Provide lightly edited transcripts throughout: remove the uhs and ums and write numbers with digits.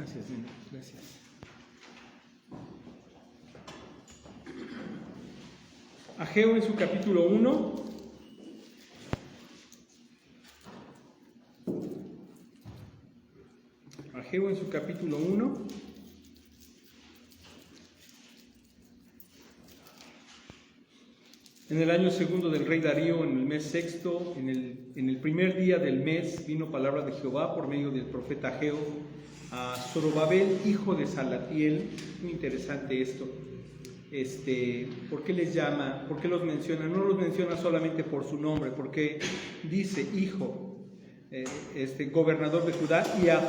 Gracias, Nina. Gracias. Ageo en su capítulo 1. Ageo en su capítulo 1. En el año segundo del rey Darío, en el mes sexto, en el primer día del mes, vino palabra de Jehová por medio del profeta Ageo a Zorobabel, hijo de Salatiel. Muy interesante esto. ¿Por qué les llama? ¿Por qué los menciona? No los menciona solamente por su nombre, porque dice hijo, gobernador de Judá, y a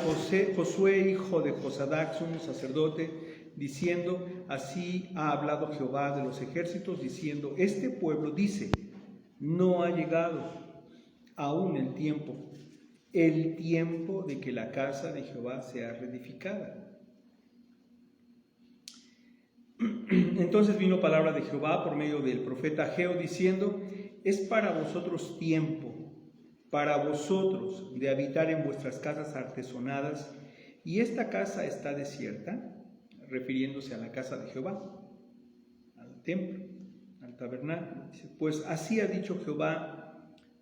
Josué, hijo de Josadac, sumo sacerdote, diciendo: así ha hablado Jehová de los ejércitos, diciendo: este pueblo dice, no ha llegado aún el tiempo de que la casa de Jehová sea reedificada. Entonces vino palabra de Jehová por medio del profeta Ageo, diciendo: es para vosotros tiempo, para vosotros, de habitar en vuestras casas artesonadas, y esta casa está desierta, refiriéndose a la casa de Jehová, al templo, al tabernáculo. Pues así ha dicho Jehová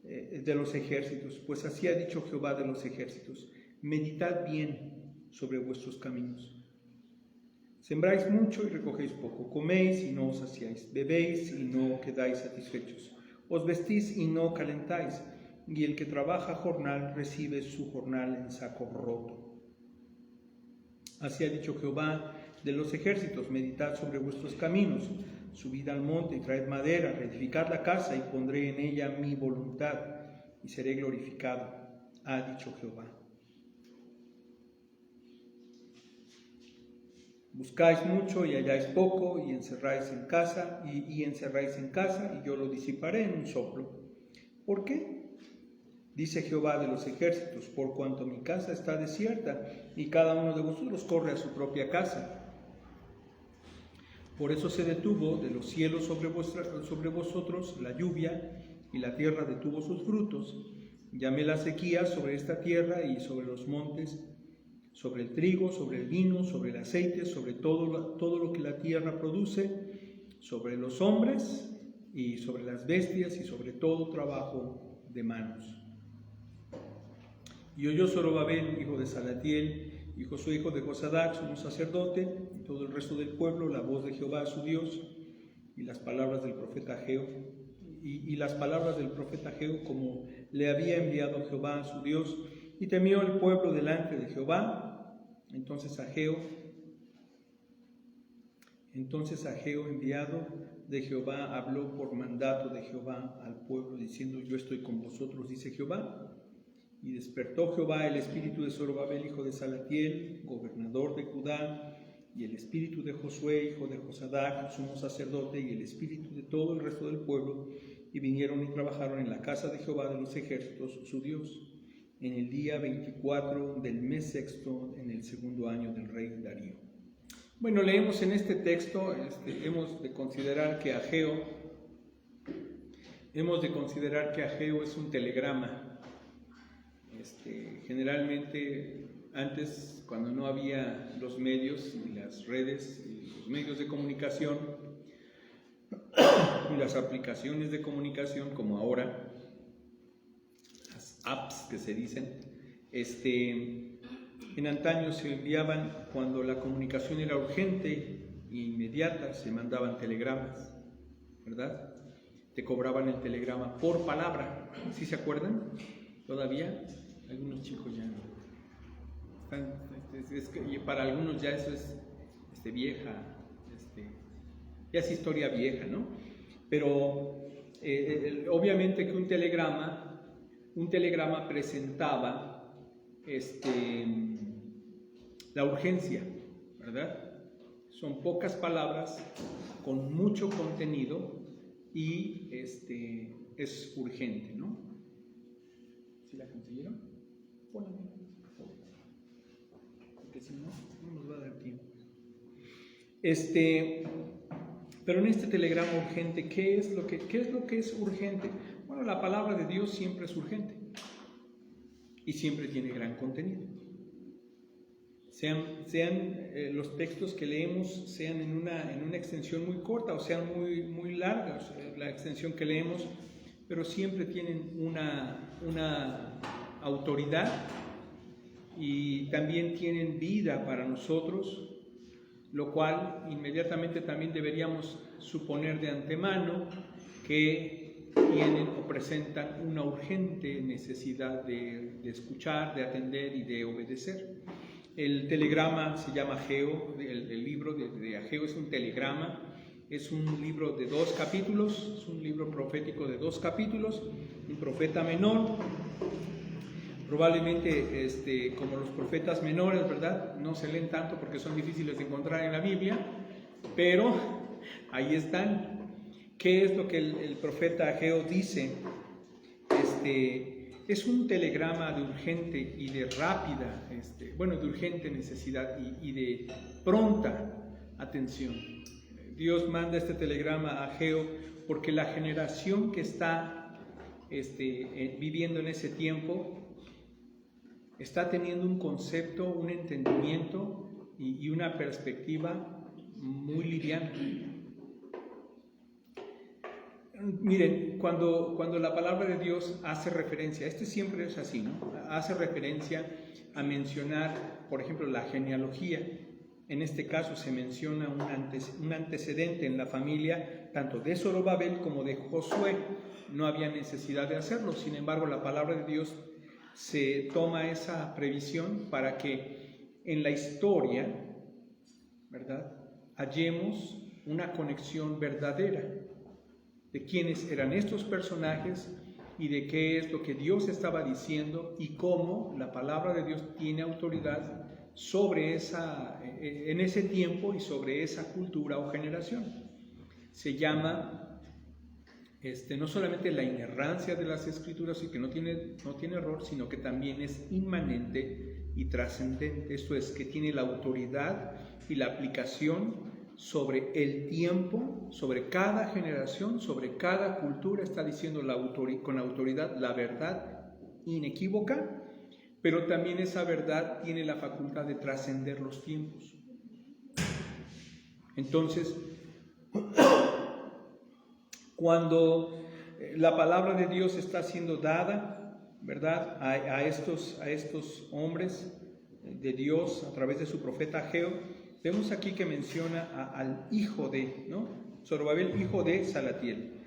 de los ejércitos, meditad bien sobre vuestros caminos. Sembráis mucho y recogéis poco, coméis y no os saciáis, bebéis y no quedáis satisfechos, os vestís y no calentáis, y el que trabaja jornal recibe su jornal en saco roto. Así ha dicho Jehová de los ejércitos: meditad sobre vuestros caminos, subid al monte y traed madera, reedificad la casa y pondré en ella mi voluntad y seré glorificado, ha dicho Jehová. Buscáis mucho y halláis poco, y encerráis en casa, y yo lo disiparé en un soplo. ¿Por qué? Dice Jehová de los ejércitos: por cuanto mi casa está desierta, y cada uno de vosotros corre a su propia casa. Por eso se detuvo de los cielos sobre vosotros la lluvia, y la tierra detuvo sus frutos. Llamé la sequía sobre esta tierra y sobre los montes, sobre el trigo, sobre el vino, sobre el aceite, sobre todo lo que la tierra produce, sobre los hombres y sobre las bestias y sobre todo trabajo de manos. Y oyó Zorobabel, hijo de Salatiel, y Josué, hijo de Josadac, sumo sacerdote, y todo el resto del pueblo, la voz de Jehová su Dios, y las palabras del profeta Ageo, como le había enviado Jehová su Dios, y temió el pueblo delante de Jehová. Entonces Ageo, enviado de Jehová, habló por mandato de Jehová al pueblo, diciendo: yo estoy con vosotros, dice Jehová. Y despertó Jehová el espíritu de Zorobabel, hijo de Salatiel, gobernador de Judá, y el espíritu de Josué, hijo de Josadac, sumo sacerdote, y el espíritu de todo el resto del pueblo, y vinieron y trabajaron en la casa de Jehová de los ejércitos, su Dios, en el día 24 del mes sexto, en el segundo año del rey Darío. Bueno, leemos en este texto, hemos de considerar que Ageo es un telegrama. Generalmente, antes, cuando no había los medios y las redes y los medios de comunicación y las aplicaciones de comunicación como ahora, las apps que se dicen, en antaño se enviaban, cuando la comunicación era urgente e inmediata, se mandaban telegramas, ¿verdad? Te cobraban el telegrama por palabra, ¿sí se acuerdan? Todavía algunos chicos ya no están, y para algunos ya eso es vieja, ya es historia vieja, ¿no? Pero obviamente que un telegrama presentaba la urgencia, ¿verdad? Son pocas palabras con mucho contenido y es urgente, ¿no? ¿Sí la consiguieron? Pónganme, por favor, porque si no, no nos va a dar tiempo. Pero en este telegrama urgente, ¿qué es lo que es urgente? Bueno, la palabra de Dios siempre es urgente y siempre tiene gran contenido. sean los textos que leemos sean en una extensión muy corta o sean muy largas, la extensión que leemos, pero siempre tienen una autoridad y también tienen vida para nosotros, lo cual inmediatamente también deberíamos suponer de antemano que tienen o presentan una urgente necesidad de escuchar, de atender y de obedecer. El telegrama se llama Ageo, el libro de Ageo es un telegrama, es un libro de 2 capítulos, es un libro profético de 2 capítulos, un profeta menor, probablemente como los profetas menores, ¿verdad? No se leen tanto porque son difíciles de encontrar en la Biblia, pero ahí están. ¿Qué es lo que el profeta Ageo dice? Es un telegrama de urgente y de rápida, de urgente necesidad y de pronta atención. Dios manda este telegrama a Ageo porque la generación que está viviendo en ese tiempo está teniendo un concepto, un entendimiento y una perspectiva muy liviana. Miren, cuando la palabra de Dios hace referencia, esto siempre es así, ¿no? Hace referencia a mencionar, por ejemplo, la genealogía. En este caso se menciona un antecedente en la familia, tanto de Zorobabel como de Josué. No había necesidad de hacerlo, sin embargo, la palabra de Dios se toma esa previsión para que en la historia, ¿verdad?, hallemos una conexión verdadera de quiénes eran estos personajes y de qué es lo que Dios estaba diciendo y cómo la palabra de Dios tiene autoridad sobre en ese tiempo y sobre esa cultura o generación. Se llama no solamente la inerrancia de las Escrituras y que no tiene error, sino que también es inmanente y trascendente. Esto es, que tiene la autoridad y la aplicación sobre el tiempo, sobre cada generación, sobre cada cultura. Está diciendo con autoridad la verdad inequívoca, pero también esa verdad tiene la facultad de trascender los tiempos. Entonces, cuando la palabra de Dios está siendo dada, ¿verdad?, a estos hombres de Dios a través de su profeta Ageo, vemos aquí que menciona al hijo de, ¿no? Zorobabel, hijo de Salatiel,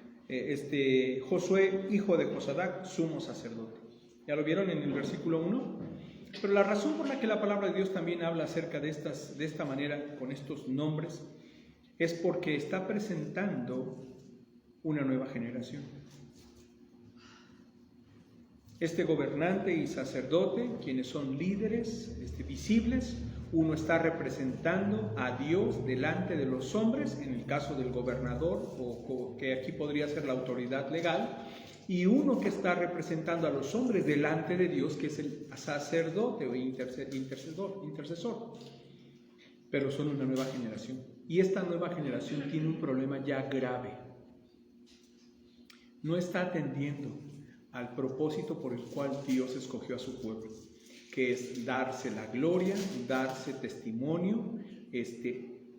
Josué, hijo de Josadac, sumo sacerdote. ¿Ya lo vieron en el versículo 1? Pero la razón por la que la palabra de Dios también habla acerca de esta manera, con estos nombres, es porque está presentando una nueva generación. Este gobernante y sacerdote, quienes son líderes visibles, uno está representando a Dios delante de los hombres, en el caso del gobernador, o que aquí podría ser la autoridad legal, y uno que está representando a los hombres delante de Dios, que es el sacerdote o intercesor. Pero son una nueva generación. Y esta nueva generación tiene un problema ya grave. No está atendiendo al propósito por el cual Dios escogió a su pueblo, que es darse la gloria, darse testimonio,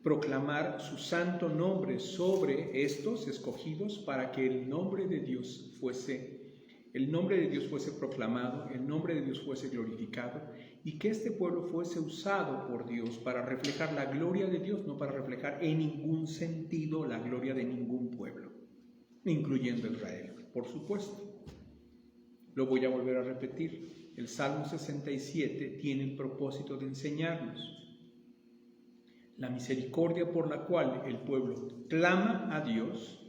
proclamar su santo nombre sobre estos escogidos para que el nombre de Dios fuese proclamado, el nombre de Dios fuese glorificado y que este pueblo fuese usado por Dios para reflejar la gloria de Dios, no para reflejar en ningún sentido la gloria de ningún pueblo, incluyendo Israel, por supuesto. Lo voy a volver a repetir. El Salmo 67 tiene el propósito de enseñarnos la misericordia por la cual el pueblo clama a Dios,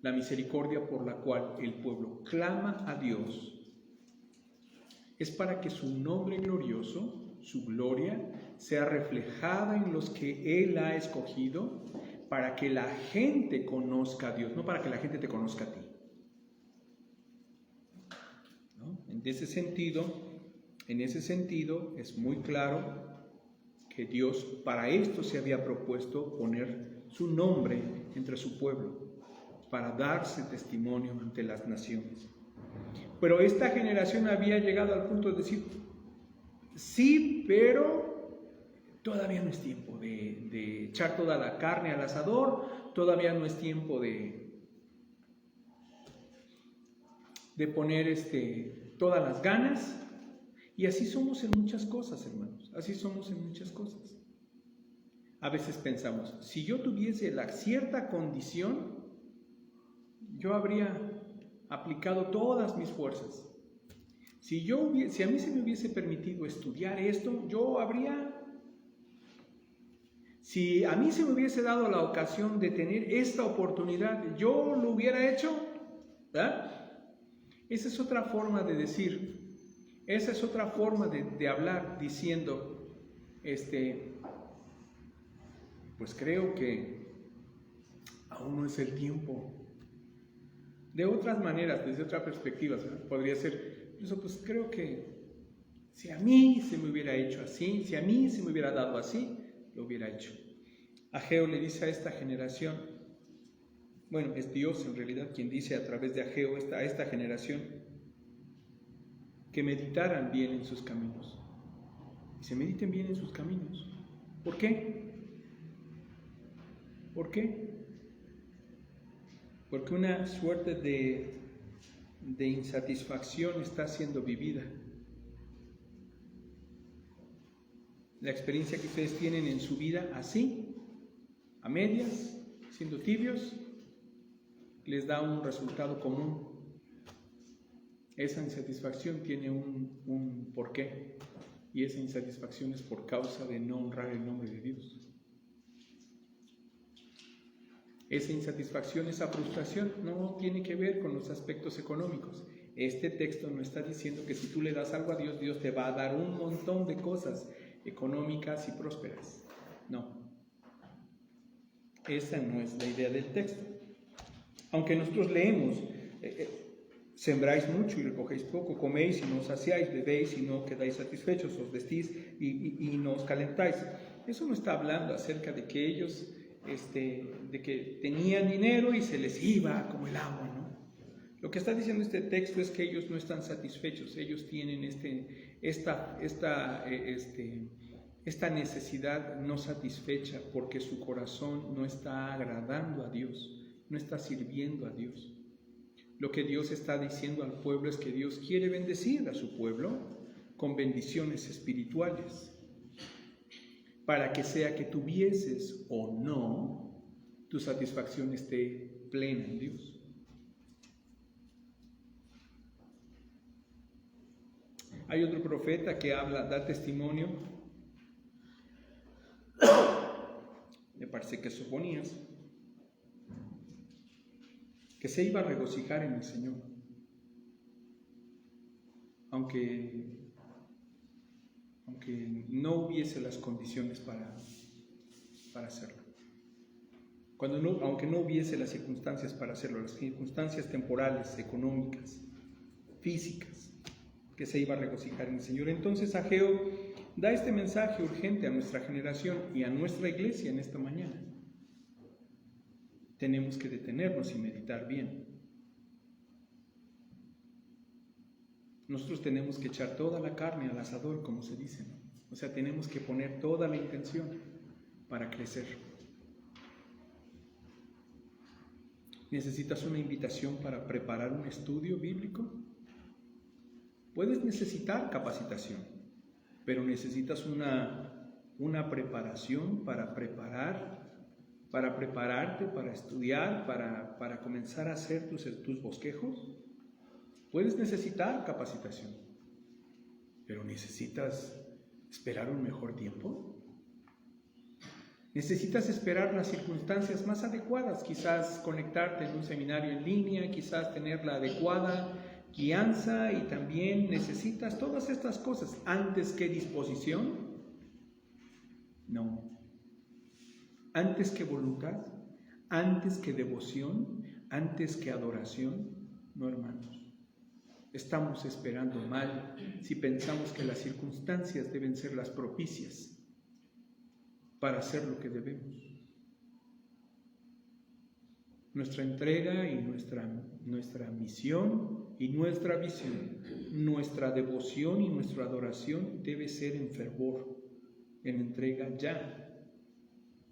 la misericordia por la cual el pueblo clama a Dios, es para que su nombre glorioso, su gloria, sea reflejada en los que Él ha escogido, para que la gente conozca a Dios, no para que la gente te conozca a ti. ¿No? En ese sentido es muy claro que Dios para esto se había propuesto poner su nombre entre su pueblo, para darse testimonio ante las naciones. Pero esta generación había llegado al punto de decir, sí, pero Todavía no es tiempo de echar toda la carne al asador, todavía no es tiempo de poner todas las ganas. Y así somos en muchas cosas, hermanos, así somos en muchas cosas. A veces pensamos, si yo tuviese la cierta condición, yo habría aplicado todas mis fuerzas. Si a mí se me hubiese permitido estudiar esto, yo habría... Si a mí se me hubiese dado la ocasión de tener esta oportunidad, yo lo hubiera hecho, ¿verdad? Esa es otra forma de decir, esa es otra forma de hablar, diciendo, pues creo que aún no es el tiempo. De otras maneras, desde otra perspectiva, ¿verdad? Podría ser, pues creo que si a mí se me hubiera hecho así, si a mí se me hubiera dado así, lo hubiera hecho. Ageo le dice a esta generación, bueno, es Dios en realidad quien dice a través de Ageo a esta generación que meditaran bien en sus caminos. Y se mediten bien en sus caminos. ¿Por qué? ¿Por qué? Porque una suerte de insatisfacción está siendo vivida. La experiencia que ustedes tienen en su vida así, a medias, siendo tibios, les da un resultado común. Esa insatisfacción tiene un porqué, y esa insatisfacción es por causa de no honrar el nombre de Dios. Esa insatisfacción, esa frustración no tiene que ver con los aspectos económicos. Este texto no está diciendo que si tú le das algo a Dios, Dios te va a dar un montón de cosas económicas y prósperas. No. Esa no es la idea del texto. Aunque nosotros leemos, sembráis mucho y recogéis poco, coméis y no os saciáis, bebéis y no quedáis satisfechos, os vestís y no os calentáis. Eso no está hablando acerca de que ellos, de que tenían dinero y se les iba como el agua, ¿no? Lo que está diciendo este texto es que ellos no están satisfechos, ellos tienen esta necesidad no satisfecha porque su corazón no está agradando a Dios, no está sirviendo a Dios. Lo que Dios está diciendo al pueblo es que Dios quiere bendecir a su pueblo con bendiciones espirituales, para que sea que tuvieses o no, tu satisfacción esté plena en Dios. Hay otro profeta que da testimonio, me parece que es Sofonías, que se iba a regocijar en el Señor, aunque no hubiese las condiciones para hacerlo. Aunque no hubiese las circunstancias para hacerlo, las circunstancias temporales, económicas, físicas, que se iba a regocijar en el Señor. Entonces Ageo da este mensaje urgente a nuestra generación y a nuestra iglesia en esta mañana. Tenemos que detenernos y meditar bien. Nosotros tenemos que echar toda la carne al asador, como se dice, ¿no? O sea, tenemos que poner toda la intención para crecer. ¿Necesitas una invitación para preparar un estudio bíblico? Puedes necesitar capacitación, pero necesitas una preparación para prepararte, para estudiar, para comenzar a hacer tus bosquejos. Puedes necesitar capacitación, pero necesitas esperar un mejor tiempo. Necesitas esperar las circunstancias más adecuadas, quizás conectarte en un seminario en línea, quizás tener la adecuada guianza, y también necesitas todas estas cosas. ¿Antes que disposición? No. ¿Antes que voluntad? ¿Antes que devoción? ¿Antes que adoración? No, hermanos. Estamos esperando mal si pensamos que las circunstancias deben ser las propicias para hacer lo que debemos. Nuestra entrega y nuestra misión y nuestra visión, nuestra devoción y nuestra adoración debe ser en fervor, en entrega ya.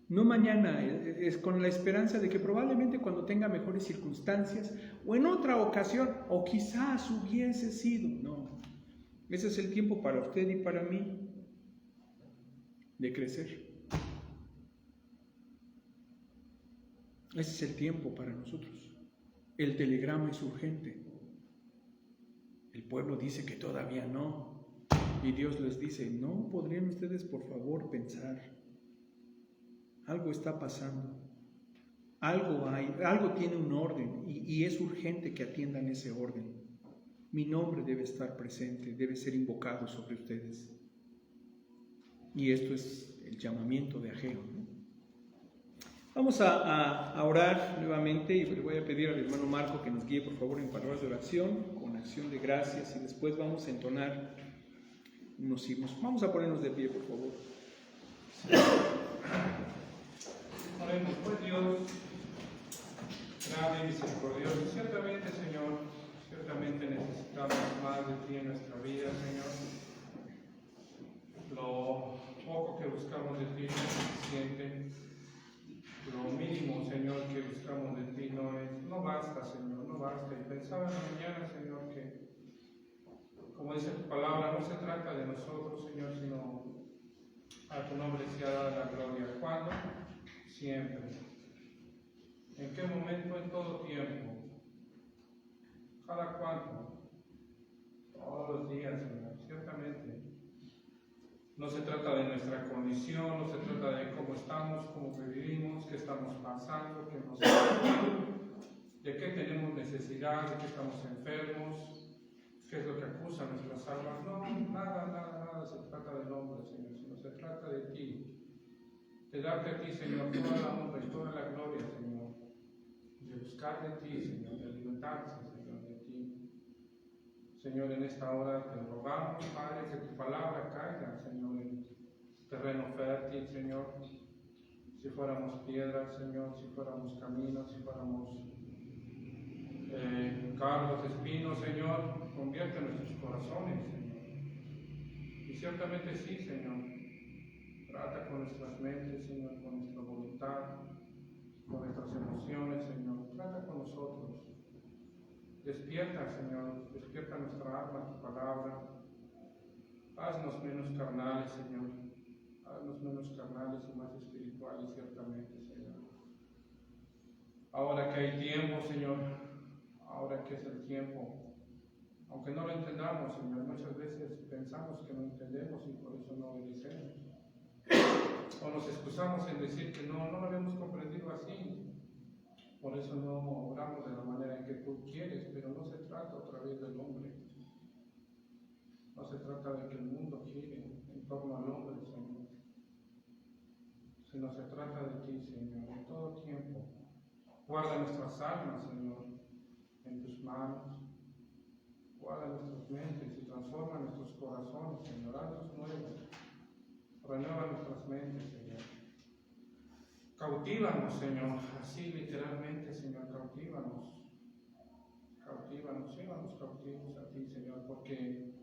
No mañana, es con la esperanza de que probablemente cuando tenga mejores circunstancias o en otra ocasión, o quizás hubiese sido. No, ese es el tiempo para usted y para mí de crecer. Ese es el tiempo para nosotros. El telegrama es urgente. El pueblo dice que todavía no. Y Dios les dice, ¿no podrían ustedes por favor pensar? Algo está pasando, algo hay, algo tiene un orden y es urgente que atiendan ese orden. Mi nombre debe estar presente, debe ser invocado sobre ustedes. Y esto es el llamamiento de Ageo, ¿no? Vamos a orar nuevamente y le voy a pedir al hermano Marco que nos guíe por favor en palabras de oración, con acción de gracias, y después vamos a entonar unos himnos. Vamos a ponernos de pie, por favor. Oremos, pues Dios, grande y misericordioso, ciertamente, Señor, ciertamente necesitamos más de ti en nuestra vida, Señor. Lo poco que buscamos de ti no es suficiente. Lo mínimo, Señor, que buscamos de ti no basta, Señor, no basta. Y pensaba en la mañana, Señor, que, como dice tu palabra, no se trata de nosotros, Señor, sino a tu nombre sea dada la gloria. ¿Cuándo? Siempre. ¿En qué momento? En todo tiempo. ¿Cada cuánto? Todos los días, Señor, ciertamente. No se trata de nuestra condición, no se trata de cómo estamos, cómo vivimos, qué estamos pasando, de qué tenemos necesidad, de qué estamos enfermos, qué es lo que acusa nuestras almas. No, nada se trata del hombre, Señor, sino se trata de ti. De darte a ti, Señor, toda la honra y toda la gloria, Señor. De buscar de ti, Señor, de alimentarse, Señor, de ti. Señor, en esta hora te rogamos, Padre, que tu palabra caiga, Señor, en terreno fértil, Señor. Si fuéramos piedras, Señor, si fuéramos caminos, si fuéramos cardos de espinos, Señor, convierte nuestros corazones, Señor. Y ciertamente sí, Señor. Trata con nuestras mentes, Señor, con nuestra voluntad, con nuestras emociones, Señor. Trata con nosotros. Despierta, Señor, despierta nuestra alma, tu palabra. Haznos menos carnales, Señor. Haznos menos carnales y más espirituales, ciertamente, Señor. Ahora que hay tiempo, Señor, ahora que es el tiempo, aunque no lo entendamos, Señor, muchas veces pensamos que no entendemos y por eso no obedecemos. O nos excusamos en decir que no lo habíamos comprendido así. Por eso no oramos de la manera en que tú quieres, pero no se trata otra vez del hombre. No se trata de que el mundo gire en torno al hombre, Señor. Sino se trata de ti, Señor, en todo tiempo. Guarda nuestras almas, Señor, en tus manos. Guarda nuestras mentes y transforma nuestros corazones, Señor. Haznos nuevos. Renueva nuestras mentes, Señor. Cautívanos, Señor. Así literalmente, Señor, cautívanos. Cautívanos, llévanos cautivos a ti, Señor, porque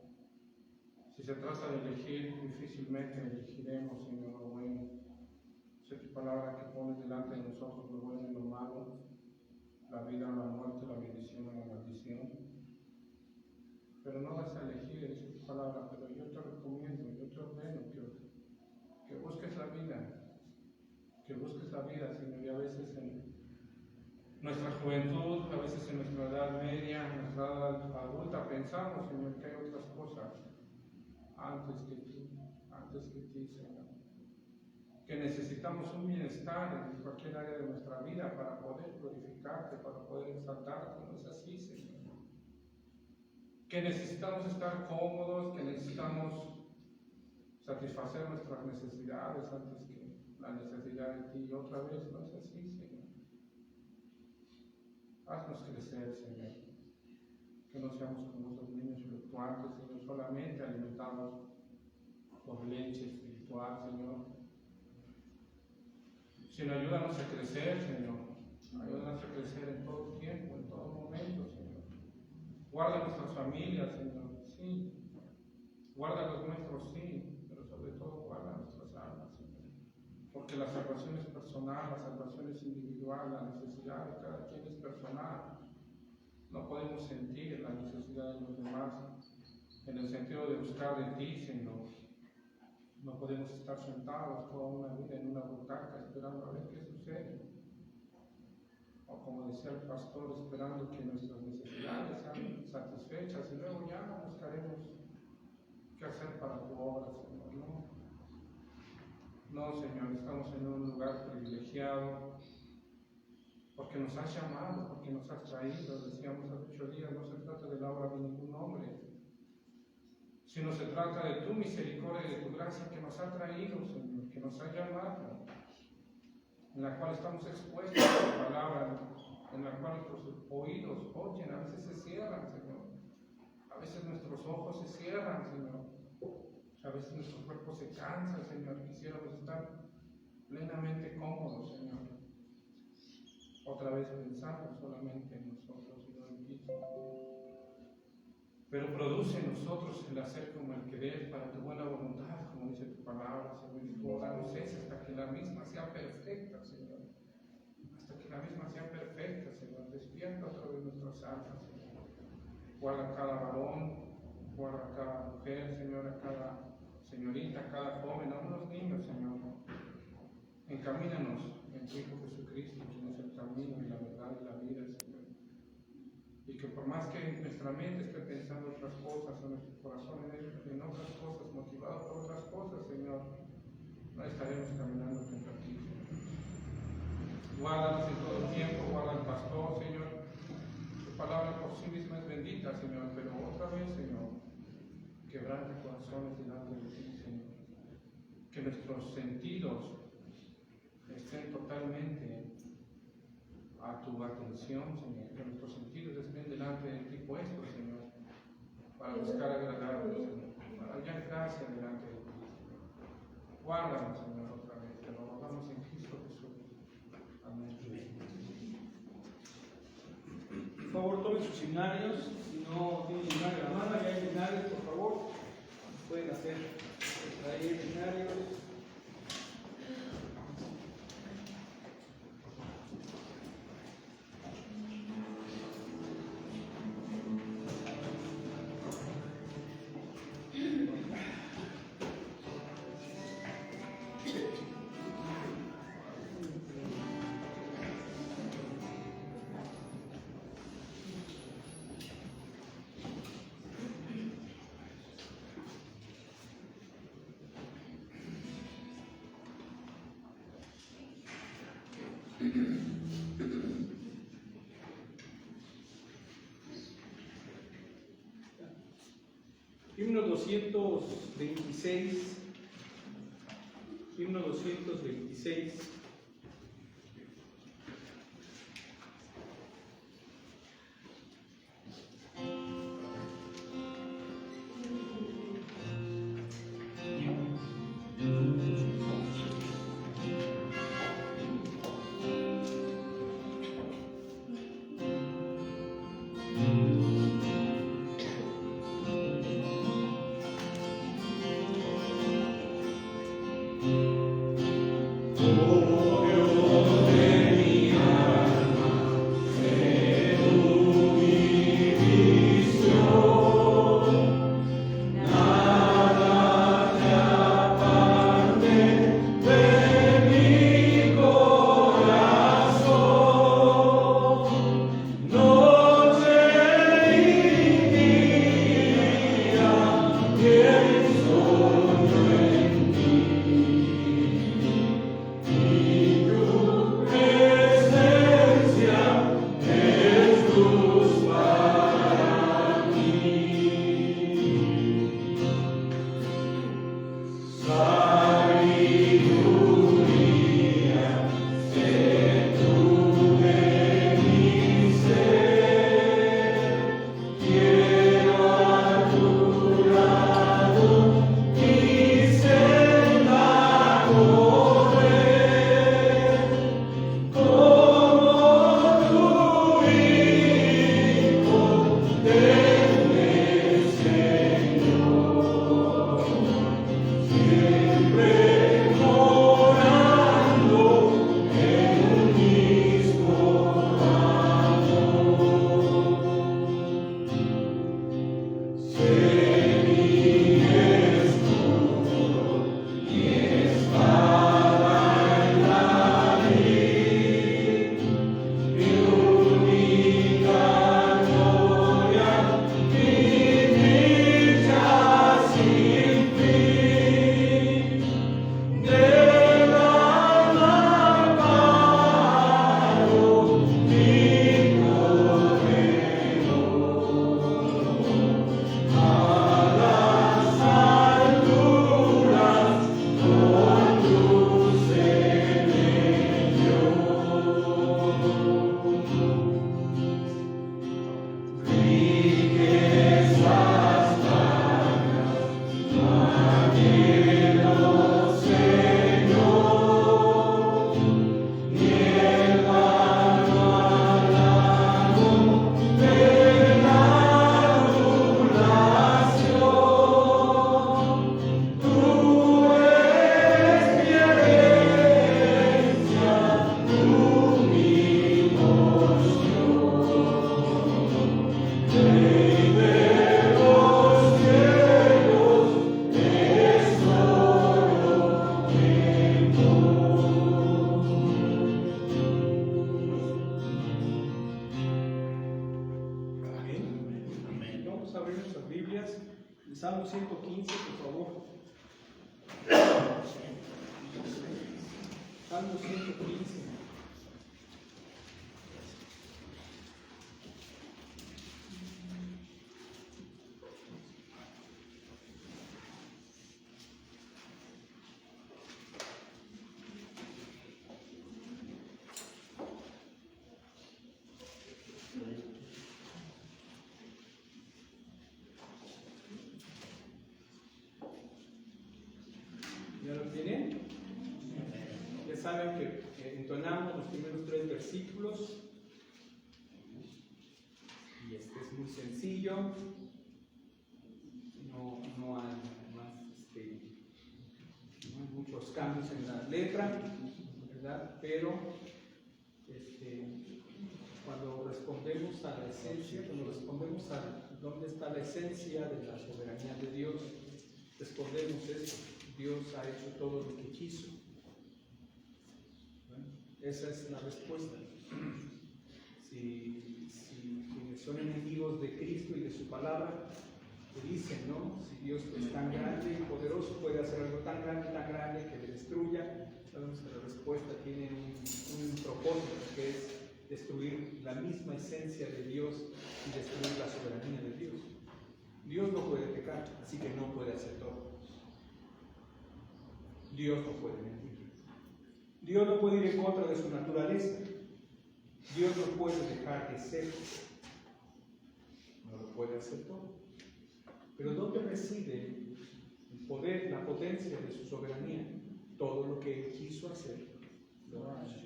si se trata de elegir, difícilmente elegiremos, Señor, lo bueno. Sé tu palabra que pones delante de nosotros lo bueno y lo malo, la vida o la muerte, la bendición o la maldición. Pero no vas a elegir, dice tu palabra, pero yo te recomiendo, yo te ordeno que busques la vida, Señor, y a veces en nuestra juventud, a veces en nuestra edad media, en nuestra edad adulta, pensamos, Señor, que hay otras cosas antes que ti, Señor. Que necesitamos un bienestar en cualquier área de nuestra vida para poder glorificarte, para poder exaltarte. No es así, Señor. Que necesitamos estar cómodos, que necesitamos satisfacer nuestras necesidades antes que la necesidad de ti. Y otra vez, no es así, Señor. Haznos crecer, Señor. Que no seamos como esos niños fluctuantes, Señor, solamente alimentados por leche espiritual, Señor. Sino ayúdanos a crecer, Señor. Ayúdanos a crecer en todo tiempo, en todo momento, Señor. Guarda nuestras familias, Señor. Sí. Guarda los nuestros, sí. Pero sobre todo guarda nuestras almas. porque la salvación es personal, la salvación es individual, la necesidad de cada quien es personal. No podemos sentir la necesidad de los demás en el sentido de buscar de ti, Señor. No podemos estar sentados toda una vida en una butaca esperando a ver qué sucede. O como decía el pastor, esperando que nuestras necesidades sean satisfechas y luego ya buscaremos qué hacer para tu obra, Señor. No, Señor, estamos en un lugar privilegiado porque nos has llamado, porque nos has traído. Decíamos hace 8 días, no se trata de la obra de ningún hombre, sino se trata de tu misericordia y de tu gracia que nos ha traído, Señor, que nos ha llamado, en la cual estamos expuestos a tu palabra, en la cual nuestros oídos oyen, a veces se cierran, Señor, a veces nuestros ojos se cierran, Señor, a veces nuestro cuerpo se cansa, Señor, quisiéramos estar plenamente cómodos, Señor, otra vez pensando solamente en nosotros y no en ti. Pero produce en nosotros el hacer como el querer para tu buena voluntad, como dice tu palabra, Señor, y tú danos ese hasta que la misma sea perfecta, Señor. Hasta que la misma sea perfecta, Señor. Despierta otra vez nuestras almas, Señor. Guarda a cada varón, guarda a cada mujer, Señor, a cada señorita, a cada joven, a unos niños, Señor. Encamínanos en tu Hijo Jesucristo, quien es el camino y la verdad y la vida, Señor. Y que por más que nuestra mente esté pensando otras cosas, o nuestro corazón en otras cosas, motivado por otras cosas, Señor, no estaremos caminando contra ti, Señor. Guárdanos en todo tiempo, guarda al pastor, Señor. Tu palabra por sí misma es bendita, Señor, pero otra vez, Señor, quebranta corazones delante de ti, Señor. Que nuestros sentidos estén totalmente a tu atención, Señor, que nuestros sentidos estén delante de ti puestos, Señor, para buscar agradarte, Señor, para hallar gracia delante de ti, Señor. Guárdanos, Señor, otra vez, te lo rogamos en Cristo Jesús. Amén. Por favor, tomen sus himnarios. Si no tienen himnario a la mano, ya hay himnarios, por favor. Pueden hacer traer himnarios. Himno 226. Himno 226. Oh Salmo 115, por favor. Salmo 115. ¿Ya lo tienen? Ya saben que entonamos los primeros 3 versículos y este es muy sencillo, no hay más, no hay muchos cambios en la letra, ¿verdad? Pero cuando respondemos a la esencia, cuando respondemos a dónde está la esencia de la soberanía de Dios, respondemos eso. Dios ha hecho todo lo que quiso. Bueno, esa es la respuesta. Si quienes son enemigos de Cristo y de su palabra, te dicen, ¿no? Si Dios es tan grande y poderoso, puede hacer algo tan grande que le destruya, sabemos que la respuesta tiene un propósito, que es destruir la misma esencia de Dios y destruir la soberanía de Dios. Dios no puede pecar, así que no puede hacer todo. Dios no puede mentir. Dios no puede ir en contra de su naturaleza. Dios no puede dejar de ser. No lo puede hacer todo. Pero ¿dónde reside el poder, la potencia de su soberanía? Todo lo que Él quiso hacer, lo ha hecho.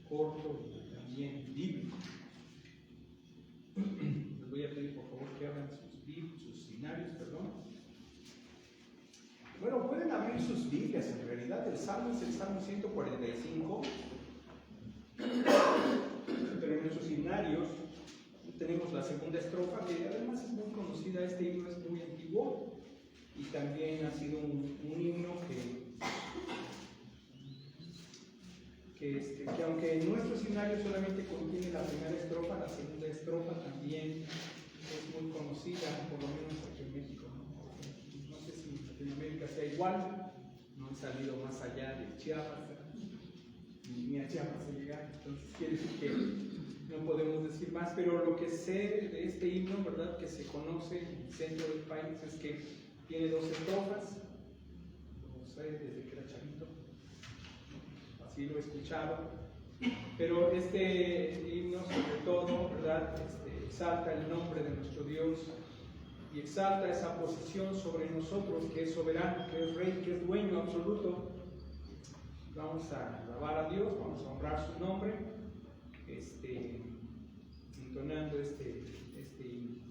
Corto y también bíblico. Les voy a pedir por favor que abran sus binarios, perdón. Bueno, pueden abrir sus Biblias, en realidad el Salmo es el Salmo 145, pero en nuestros himnarios tenemos la segunda estrofa, que además es muy conocida. Este himno es muy antiguo y también ha sido un himno que aunque en nuestros himnarios solamente contiene la primera estrofa, la segunda estrofa también es muy conocida, por lo menos aquí en México. No sé si en Latinoamérica sea igual, no han salido más allá de Chiapas, ni a Chiapas a llegar. Entonces quiere decir que no podemos decir más, pero lo que sé de este himno, ¿verdad?, que se conoce en el centro del país, es que tiene 2 estrofas. Lo sé desde que era chavito, así lo he escuchado. Pero este himno, sobre todo, ¿verdad?, exalta el nombre de nuestro Dios y exalta esa posición sobre nosotros, que es soberano, que es rey, que es dueño absoluto. Vamos a alabar a Dios, vamos a honrar su nombre, entonando este himno.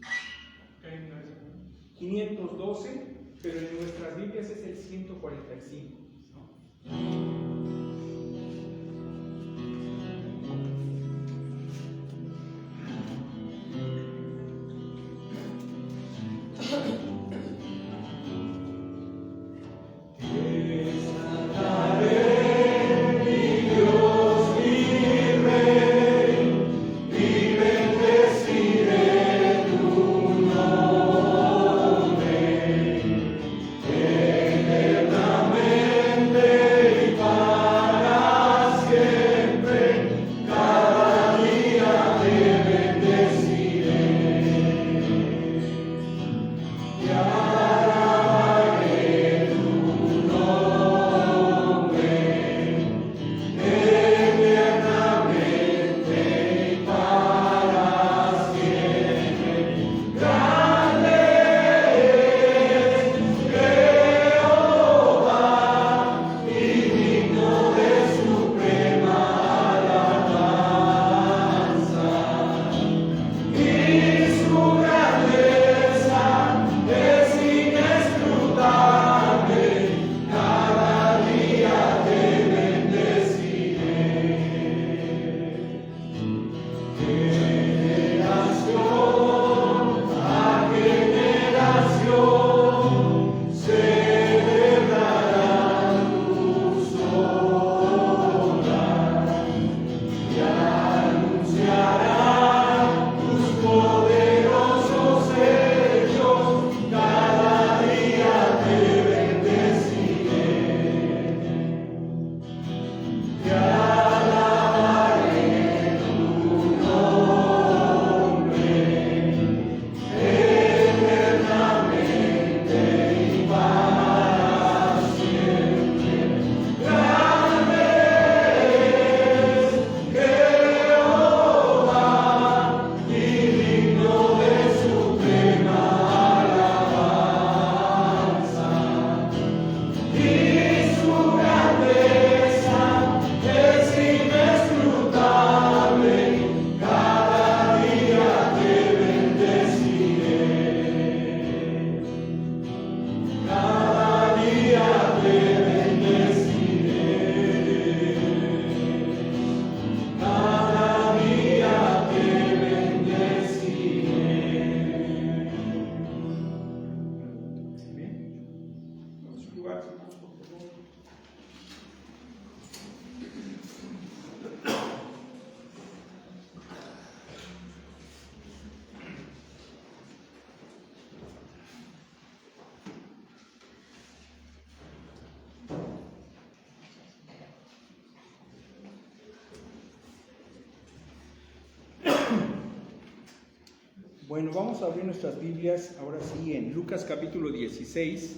512, pero en nuestras Biblias es el 145, ¿no? Bueno, vamos a abrir nuestras Biblias ahora sí en Lucas capítulo 16.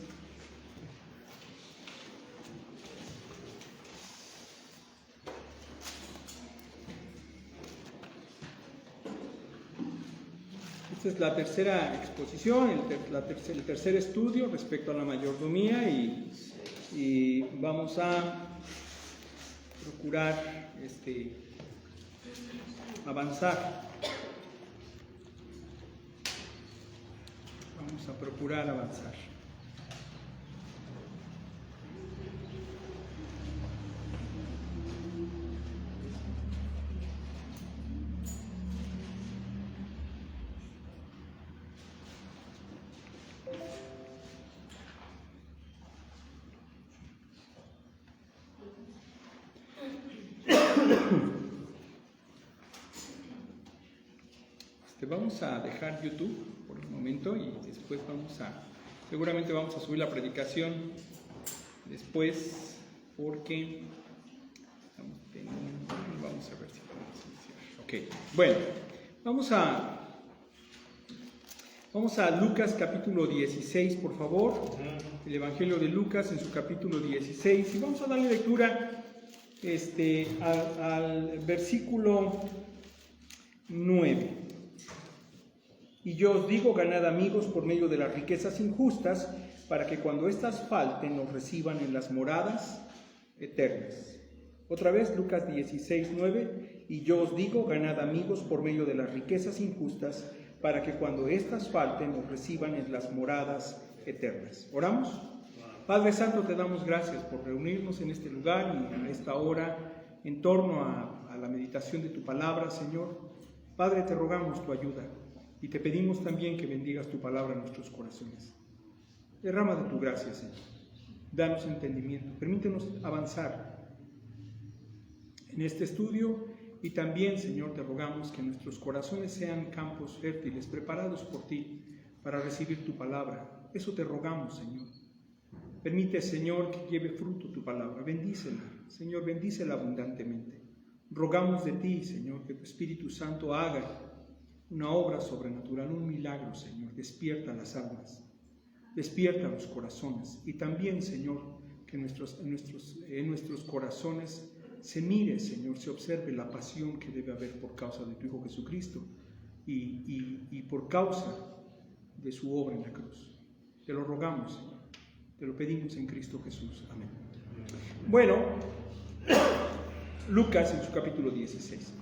Esta es la tercera exposición, el tercer estudio respecto a la mayordomía y vamos a procurar avanzar. Vamos a procurar avanzar. Vamos a dejar YouTube por un momento y después seguramente vamos a subir la predicación después porque estamos teniendo, vamos a ver si podemos iniciar. Ok, bueno, vamos a Lucas capítulo 16, por favor. El Evangelio de Lucas en su capítulo 16. Y vamos a darle lectura al versículo 9. Y yo os digo, ganad amigos por medio de las riquezas injustas, para que cuando éstas falten nos reciban en las moradas eternas. Otra vez, Lucas 16, 9. Y yo os digo, ganad amigos por medio de las riquezas injustas, para que cuando éstas falten nos reciban en las moradas eternas. ¿Oramos? Padre Santo, te damos gracias por reunirnos en este lugar y a esta hora en torno a la meditación de tu palabra, Señor. Padre, te rogamos tu ayuda y te pedimos también que bendigas tu palabra en nuestros corazones. Derrama de tu gracia, Señor. Danos entendimiento. Permítenos avanzar en este estudio. Y también, Señor, te rogamos que nuestros corazones sean campos fértiles, preparados por ti para recibir tu palabra. Eso te rogamos, Señor. Permite, Señor, que lleve fruto tu palabra. Bendícela, Señor, bendícela abundantemente. Rogamos de ti, Señor, que tu Espíritu Santo haga una obra sobrenatural, un milagro, Señor. Despierta las almas, despierta los corazones. Y también, Señor, que en nuestros corazones se mire, Señor, se observe la pasión que debe haber por causa de tu Hijo Jesucristo y por causa de su obra en la cruz. Te lo rogamos, Señor. Te lo pedimos en Cristo Jesús. Amén. Bueno, Lucas en su capítulo 16.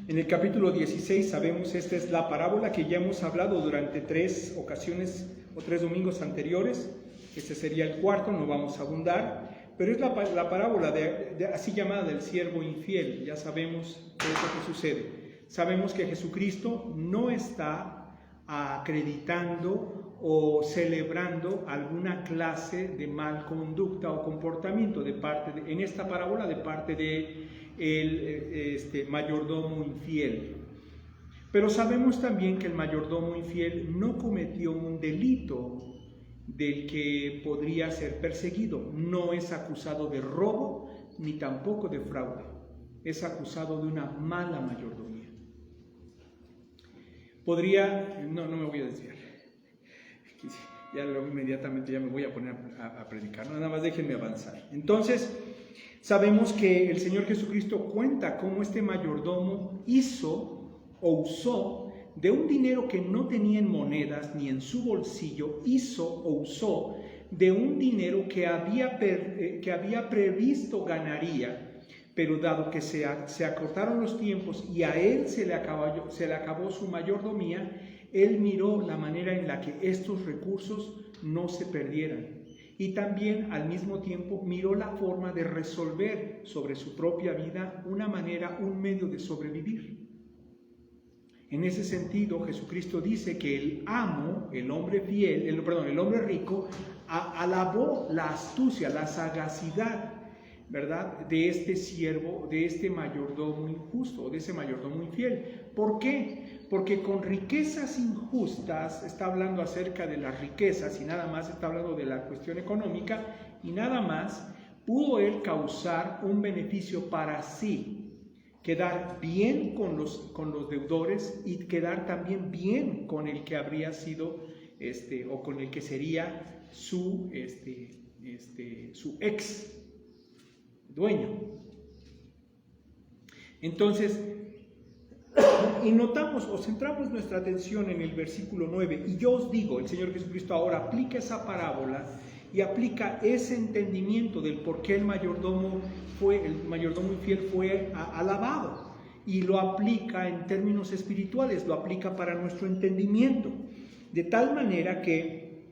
En el capítulo 16 sabemos, esta es la parábola que ya hemos hablado durante 3 ocasiones o 3 domingos anteriores. Este sería el cuarto, no vamos a abundar. Pero es la parábola así llamada del siervo infiel. Ya sabemos qué es lo que sucede. Sabemos que Jesucristo no está acreditando o celebrando alguna clase de mal conducta o comportamiento en esta parábola de parte de el mayordomo infiel. Pero sabemos también que el mayordomo infiel no cometió un delito del que podría ser perseguido. No es acusado de robo ni tampoco de fraude. Es acusado de una mala mayordomía. No me voy a desviar. Ya luego inmediatamente ya me voy a poner a predicar. Nada más déjenme avanzar. Entonces, sabemos que el Señor Jesucristo cuenta cómo este mayordomo hizo o usó de un dinero que no tenía en monedas ni en su bolsillo, usó de un dinero que había previsto ganaría, pero dado que se acortaron los tiempos y a él se le acabó su mayordomía, él miró la manera en la que estos recursos no se perdieran. Y también al mismo tiempo miró la forma de resolver sobre su propia vida un medio de sobrevivir. En ese sentido, Jesucristo dice que el amo, el hombre rico, alabó la astucia, la sagacidad, ¿verdad?, de este siervo, de este mayordomo injusto, de ese mayordomo infiel. ¿Por qué? Porque con riquezas injustas, está hablando acerca de las riquezas y nada más está hablando de la cuestión económica y nada más, pudo él causar un beneficio para sí. Quedar bien con los deudores y quedar también bien con el que habría sido o con el que sería su ex dueño. Entonces, y notamos o centramos nuestra atención en el versículo 9. Y yo os digo, el Señor Jesucristo ahora aplica esa parábola y aplica ese entendimiento del por qué el mayordomo infiel fue alabado, y lo aplica en términos espirituales, lo aplica para nuestro entendimiento, de tal manera que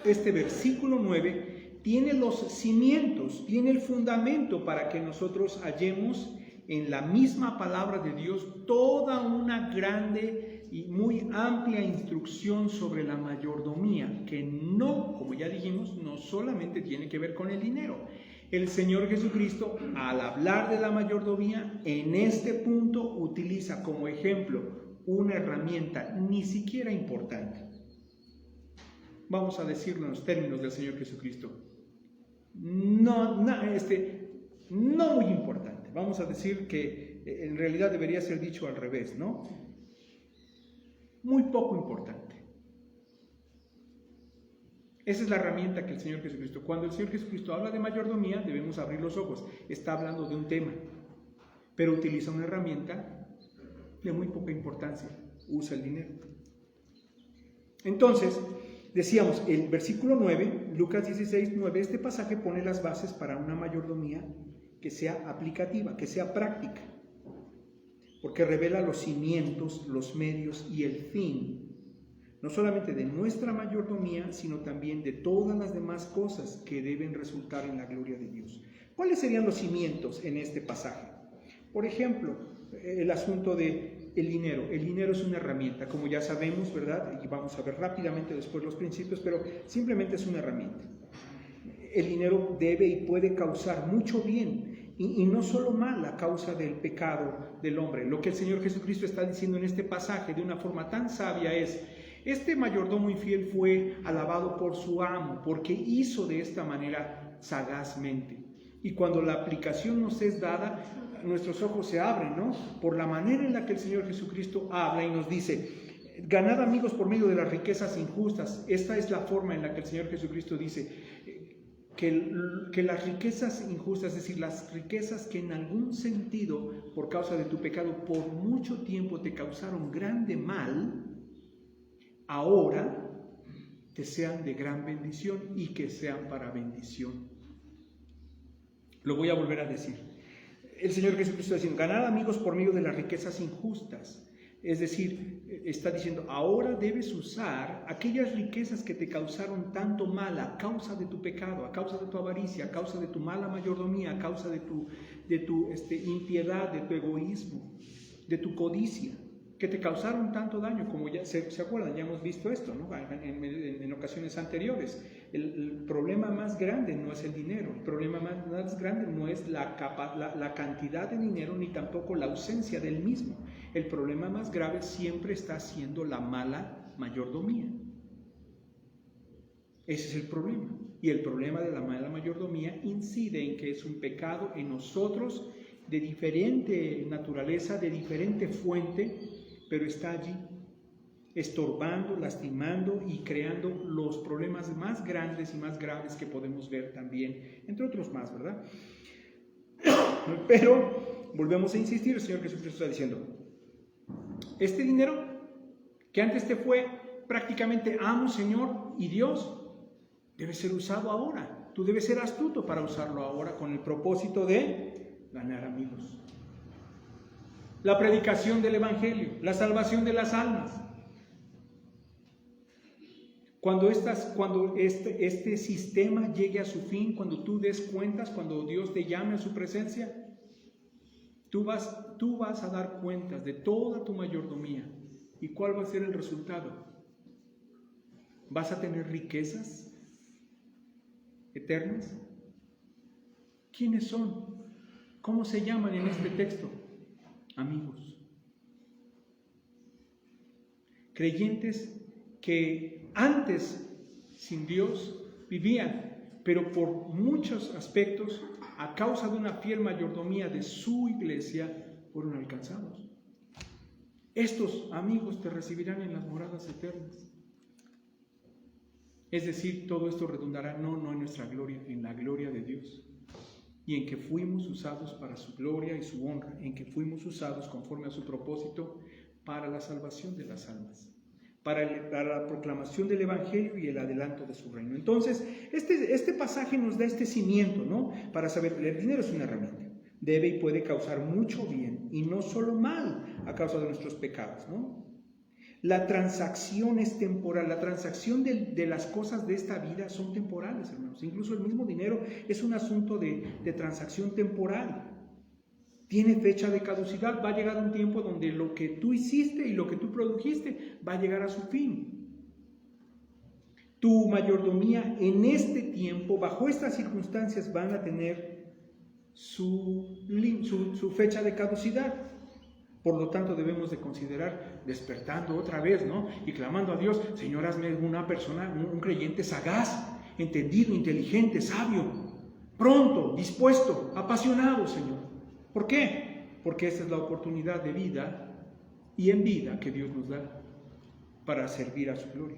este versículo 9 tiene los cimientos, tiene el fundamento para que nosotros hallemos en la misma palabra de Dios toda una grande y muy amplia instrucción sobre la mayordomía, que no, como ya dijimos, no solamente tiene que ver con el dinero. El Señor Jesucristo, al hablar de la mayordomía, en este punto utiliza como ejemplo una herramienta ni siquiera importante. Vamos a decirlo en los términos del Señor Jesucristo. No muy importante. Vamos a decir que en realidad debería ser dicho al revés, ¿no? Muy poco importante. Esa es la herramienta que el Señor Jesucristo, cuando el Señor Jesucristo habla de mayordomía, debemos abrir los ojos. Está hablando de un tema, pero utiliza una herramienta de muy poca importancia. Usa el dinero. Entonces, decíamos, el versículo 9, Lucas 16, 9, este pasaje pone las bases para una mayordomía que sea aplicativa, que sea práctica, porque revela los cimientos, los medios y el fin, no solamente de nuestra mayordomía, sino también de todas las demás cosas que deben resultar en la gloria de Dios. ¿Cuáles serían los cimientos en este pasaje? Por ejemplo, el asunto del dinero. El dinero es una herramienta, como ya sabemos, ¿verdad? Y vamos a ver rápidamente después los principios, pero simplemente es una herramienta. El dinero debe y puede causar mucho bien, y no solo mal a causa del pecado del hombre. Lo que el Señor Jesucristo está diciendo en este pasaje de una forma tan sabia es: este mayordomo infiel fue alabado por su amo, porque hizo de esta manera sagazmente. Y cuando la aplicación nos es dada, nuestros ojos se abren, ¿no? Por la manera en la que el Señor Jesucristo habla y nos dice: ganad amigos por medio de las riquezas injustas. Esta es la forma en la que el Señor Jesucristo dice que las riquezas injustas, es decir, las riquezas que en algún sentido, por causa de tu pecado, por mucho tiempo te causaron grande mal, ahora te sean de gran bendición y que sean para bendición. Lo voy a volver a decir. El Señor Jesucristo está diciendo: ganad amigos por medio de las riquezas injustas. Es decir, está diciendo: ahora debes usar aquellas riquezas que te causaron tanto mal a causa de tu pecado, a causa de tu avaricia, a causa de tu mala mayordomía, a causa de tu impiedad, de tu egoísmo, de tu codicia, que te causaron tanto daño, como ya se acuerdan, ya hemos visto esto, ¿no? En ocasiones anteriores. El problema más grande no es el dinero, el problema más grande no es la cantidad de dinero, ni tampoco la ausencia del mismo. El problema más grave siempre está siendo la mala mayordomía. Ese es el problema. Y el problema de la mala mayordomía incide en que es un pecado en nosotros de diferente naturaleza, de diferente fuente, pero está allí, estorbando, lastimando y creando los problemas más grandes y más graves que podemos ver también, entre otros más, ¿verdad? Pero volvemos a insistir, el Señor Jesucristo está diciendo: este dinero que antes te fue prácticamente amo, Señor y Dios, debe ser usado ahora. Tú debes ser astuto para usarlo ahora con el propósito de ganar amigos. La predicación del Evangelio, la salvación de las almas. Cuando este sistema llegue a su fin, cuando tú des cuentas, cuando Dios te llame a su presencia, tú vas a dar cuentas de toda tu mayordomía. ¿Y cuál va a ser el resultado? ¿Vas a tener riquezas eternas? ¿Quiénes son? ¿Cómo se llaman en este texto? Amigos. Creyentes que antes sin Dios vivían, pero por muchos aspectos, a causa de una fiel mayordomía de su iglesia, fueron alcanzados. Estos amigos te recibirán en las moradas eternas. Es decir, todo esto redundará no en nuestra gloria, en la gloria de Dios. Y en que fuimos usados para su gloria y su honra, en que fuimos usados conforme a su propósito para la salvación de las almas, para la proclamación del Evangelio y el adelanto de su reino. Entonces, este pasaje nos da este cimiento, ¿no? Para saber que el dinero es una herramienta. Debe y puede causar mucho bien y no solo mal a causa de nuestros pecados, ¿no? La transacción es temporal, la transacción de las cosas de esta vida son temporales, hermanos. Incluso el mismo dinero es un asunto de transacción temporal. Tiene fecha de caducidad, va a llegar un tiempo donde lo que tú hiciste y lo que tú produjiste va a llegar a su fin. Tu mayordomía en este tiempo, bajo estas circunstancias, van a tener su fecha de caducidad. Por lo tanto, debemos de considerar despertando otra vez, ¿no? Y clamando a Dios: Señor, hazme una persona, un creyente sagaz, entendido, inteligente, sabio, pronto, dispuesto, apasionado, Señor. ¿Por qué? porque esta es la oportunidad de vida y en vida que Dios nos da para servir a su gloria.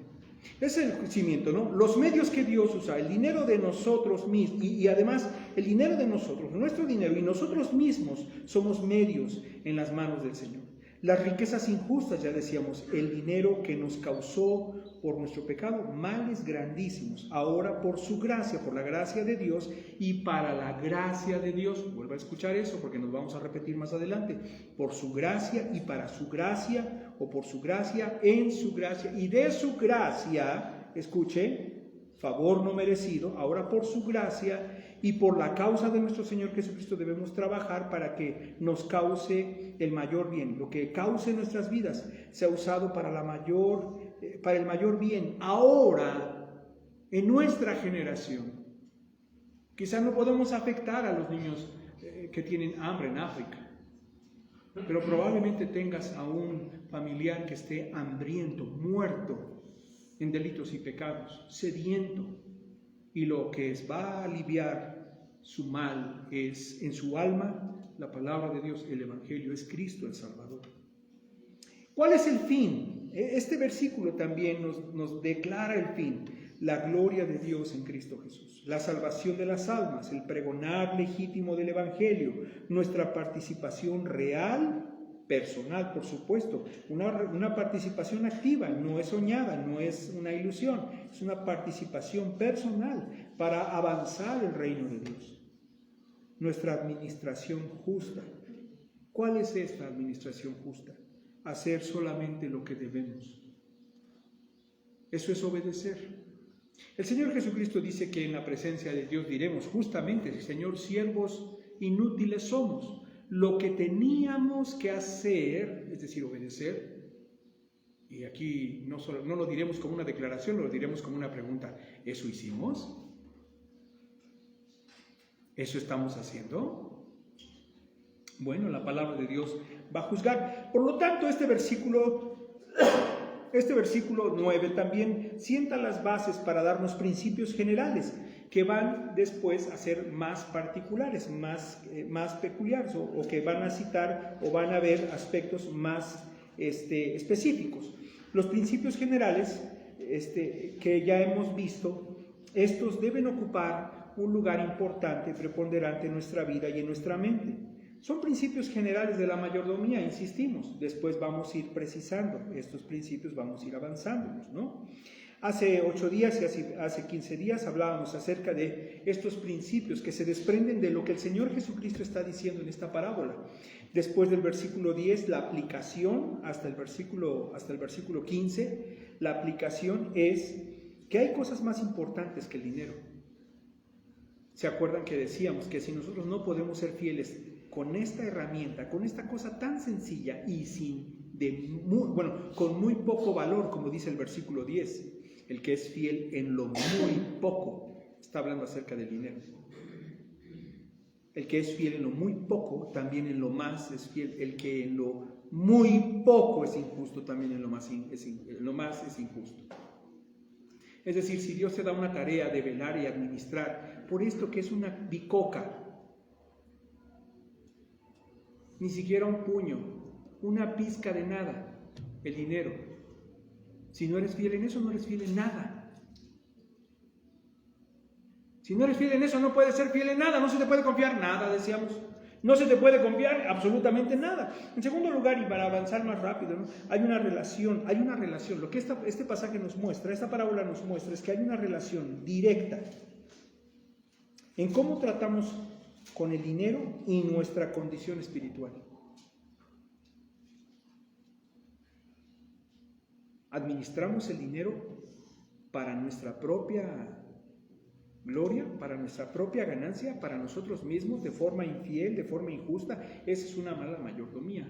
Ese es el cimiento, ¿no? Los medios que Dios usa, el dinero de nosotros mismos, y además el dinero de nosotros, nuestro dinero y nosotros mismos somos medios en las manos del Señor. Las riquezas injustas, ya decíamos, el dinero que nos causó por nuestro pecado, males grandísimos. Ahora por su gracia, por la gracia de Dios y para la gracia de Dios, vuelva a escuchar eso porque nos vamos a repetir más adelante, por su gracia y para su gracia, o por su gracia, en su gracia y de su gracia, escuche, favor no merecido, ahora por su gracia y por la causa de nuestro Señor Jesucristo debemos trabajar para que nos cause el mayor bien. Lo que cause en nuestras vidas sea usado para el mayor bien. Ahora, en nuestra generación, quizás no podemos afectar a los niños que tienen hambre en África, pero probablemente tengas a un familiar que esté hambriento, muerto en delitos y pecados, sediento, y lo que va a aliviar su mal es en su alma la palabra de Dios, el Evangelio, es Cristo el Salvador. ¿Cuál es el fin? Este versículo también nos declara el fin, la gloria de Dios en Cristo Jesús, la salvación de las almas, el pregonar legítimo del Evangelio, nuestra participación real, personal, por supuesto, una participación activa, no es soñada, no es una ilusión, es una participación personal para avanzar el reino de Dios. Nuestra administración justa. ¿Cuál es esta administración justa? Hacer solamente lo que debemos. Eso es obedecer. El Señor Jesucristo dice que en la presencia de Dios diremos justamente, Señor, siervos inútiles somos. Lo que teníamos que hacer, es decir, obedecer, y aquí no lo diremos como una declaración, lo diremos como una pregunta, ¿eso hicimos? ¿Eso estamos haciendo? Bueno, la palabra de Dios va a juzgar. Por lo tanto, este versículo 9 también sienta las bases para darnos principios generales que van después a ser más particulares, más peculiares, o que van a citar o van a ver aspectos más específicos. Los principios generales que ya hemos visto, estos deben ocupar un lugar importante, preponderante en nuestra vida y en nuestra mente. Son principios generales de la mayordomía, insistimos. Después vamos a ir precisando estos principios, vamos a ir avanzándolos, ¿no? Hace 8 días y hace 15 días hablábamos acerca de estos principios que se desprenden de lo que el Señor Jesucristo está diciendo en esta parábola. Después del versículo 10, la aplicación, hasta el versículo 15, la aplicación es que hay cosas más importantes que el dinero. ¿Se acuerdan que decíamos que si nosotros no podemos ser fieles con esta herramienta, con esta cosa tan sencilla y con muy poco valor, como dice el versículo 10, el que es fiel en lo muy poco, está hablando acerca del dinero. El que es fiel en lo muy poco, también en lo más es fiel. El que en lo muy poco es injusto, también en lo más es injusto. Es decir, si Dios te da una tarea de velar y administrar, por esto que es una bicoca, ni siquiera un puño, una pizca de nada, el dinero. Si no eres fiel en eso, no eres fiel en nada. Si no eres fiel en eso, no puedes ser fiel en nada, no se te puede confiar nada, decíamos. No se te puede confiar absolutamente nada. En segundo lugar, y para avanzar más rápido, ¿no? Hay una relación. Lo que este pasaje nos muestra, esta parábola nos muestra, es que hay una relación directa en cómo tratamos con el dinero y nuestra condición espiritual. Administramos el dinero para nuestra propia gloria, para nuestra propia ganancia, para nosotros mismos, de forma infiel, de forma injusta. Esa es una mala mayordomía.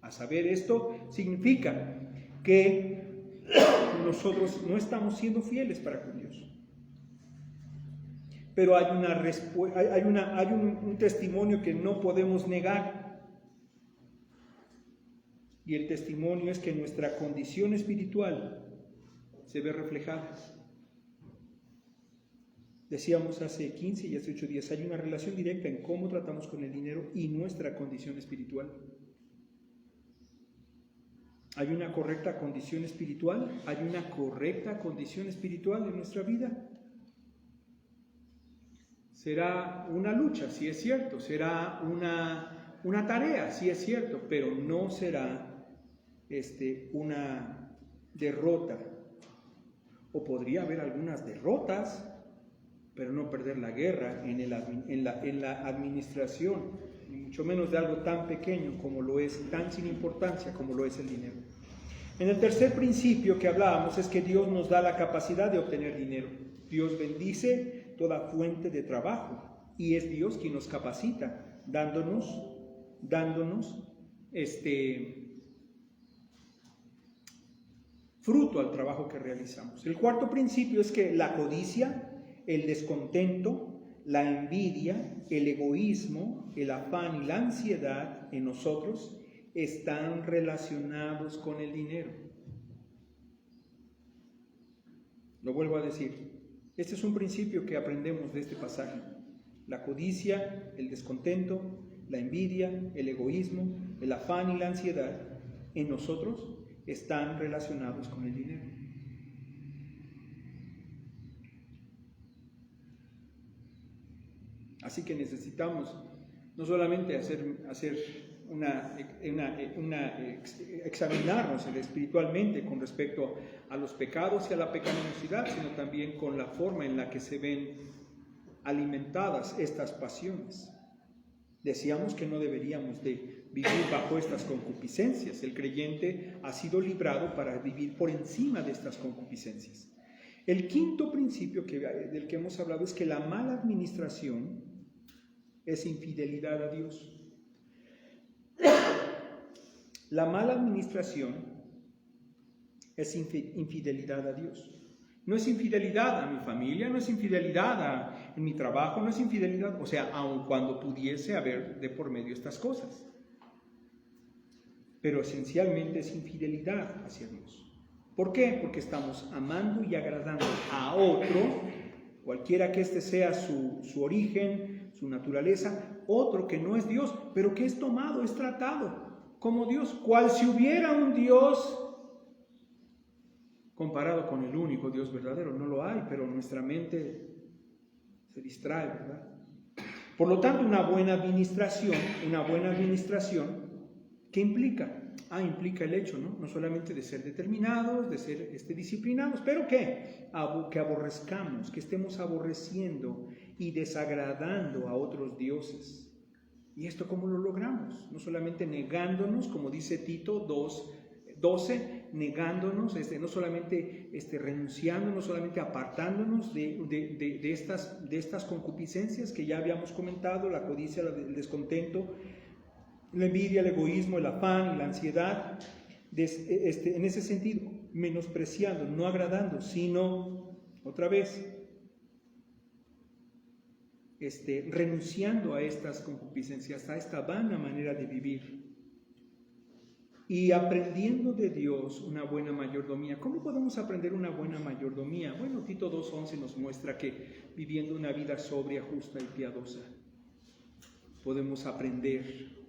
A saber, esto significa que nosotros no estamos siendo fieles para con Dios. Pero hay un testimonio que no podemos negar. Y el testimonio es que nuestra condición espiritual se ve reflejada. Decíamos hace 15 y hace 8 días, hay una relación directa en cómo tratamos con el dinero y nuestra condición espiritual. ¿Hay una correcta condición espiritual? ¿Hay una correcta condición espiritual en nuestra vida? Será una lucha, sí es cierto, será una tarea, sí es cierto, pero no será una derrota. O podría haber algunas derrotas, pero no perder la guerra en la administración, ni mucho menos de algo tan pequeño como lo es, tan sin importancia como lo es el dinero. En el tercer principio que hablábamos es que Dios nos da la capacidad de obtener dinero. Dios bendice toda fuente de trabajo y es Dios quien nos capacita, dándonos fruto al trabajo que realizamos. El cuarto principio es que la codicia, el descontento, la envidia, el egoísmo, el afán y la ansiedad en nosotros están relacionados con el dinero. Lo vuelvo a decir, este es un principio que aprendemos de este pasaje. La codicia, el descontento, la envidia, el egoísmo, el afán y la ansiedad en nosotros están relacionados con el dinero. Así que necesitamos no solamente examinarnos espiritualmente con respecto a los pecados y a la pecaminosidad, sino también con la forma en la que se ven alimentadas estas pasiones. Decíamos que no deberíamos de vivir bajo estas concupiscencias. El creyente ha sido librado para vivir por encima de estas concupiscencias. El quinto principio del que hemos hablado es que la mala administración es infidelidad a Dios. La mala administración es infidelidad a Dios. No es infidelidad a mi familia, no es infidelidad en mi trabajo, no es infidelidad, o sea, aun cuando pudiese haber de por medio estas cosas. Pero esencialmente es infidelidad hacia Dios. ¿Por qué? Porque estamos amando y agradando a otro, cualquiera que este sea su origen, su naturaleza, otro que no es Dios, pero que es tomado, es tratado como Dios, cual si hubiera un Dios comparado con el único Dios verdadero. No lo hay, pero nuestra mente se distrae, ¿verdad? Por lo tanto, una buena administración, ¿qué implica? Implica el hecho, ¿no? No solamente de ser determinados, de ser disciplinados, pero ¿qué? Que aborrezcamos, que estemos aborreciendo y desagradando a otros dioses. ¿Y esto cómo lo logramos? No solamente negándonos, como dice Tito 2:12, negándonos, no solamente renunciando, no solamente apartándonos de estas concupiscencias que ya habíamos comentado, la codicia, el descontento, la envidia, el egoísmo, el afán y la ansiedad, en ese sentido, menospreciando, no agradando, sino, otra vez, renunciando a estas concupiscencias, a esta vana manera de vivir y aprendiendo de Dios una buena mayordomía. ¿Cómo podemos aprender una buena mayordomía? Bueno, Tito 2:11 nos muestra que viviendo una vida sobria, justa y piadosa, podemos aprender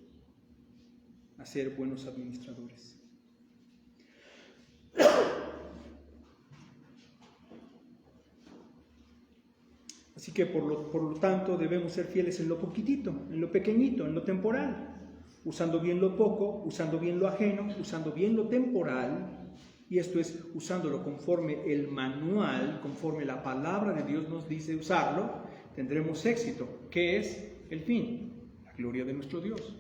a ser buenos administradores. Así que por lo tanto debemos ser fieles en lo poquitito, en lo pequeñito, en lo temporal, usando bien lo poco, usando bien lo ajeno, usando bien lo temporal, y esto es usándolo conforme el manual, conforme la palabra de Dios nos dice usarlo, tendremos éxito. ¿Qué es el fin? La gloria de nuestro Dios.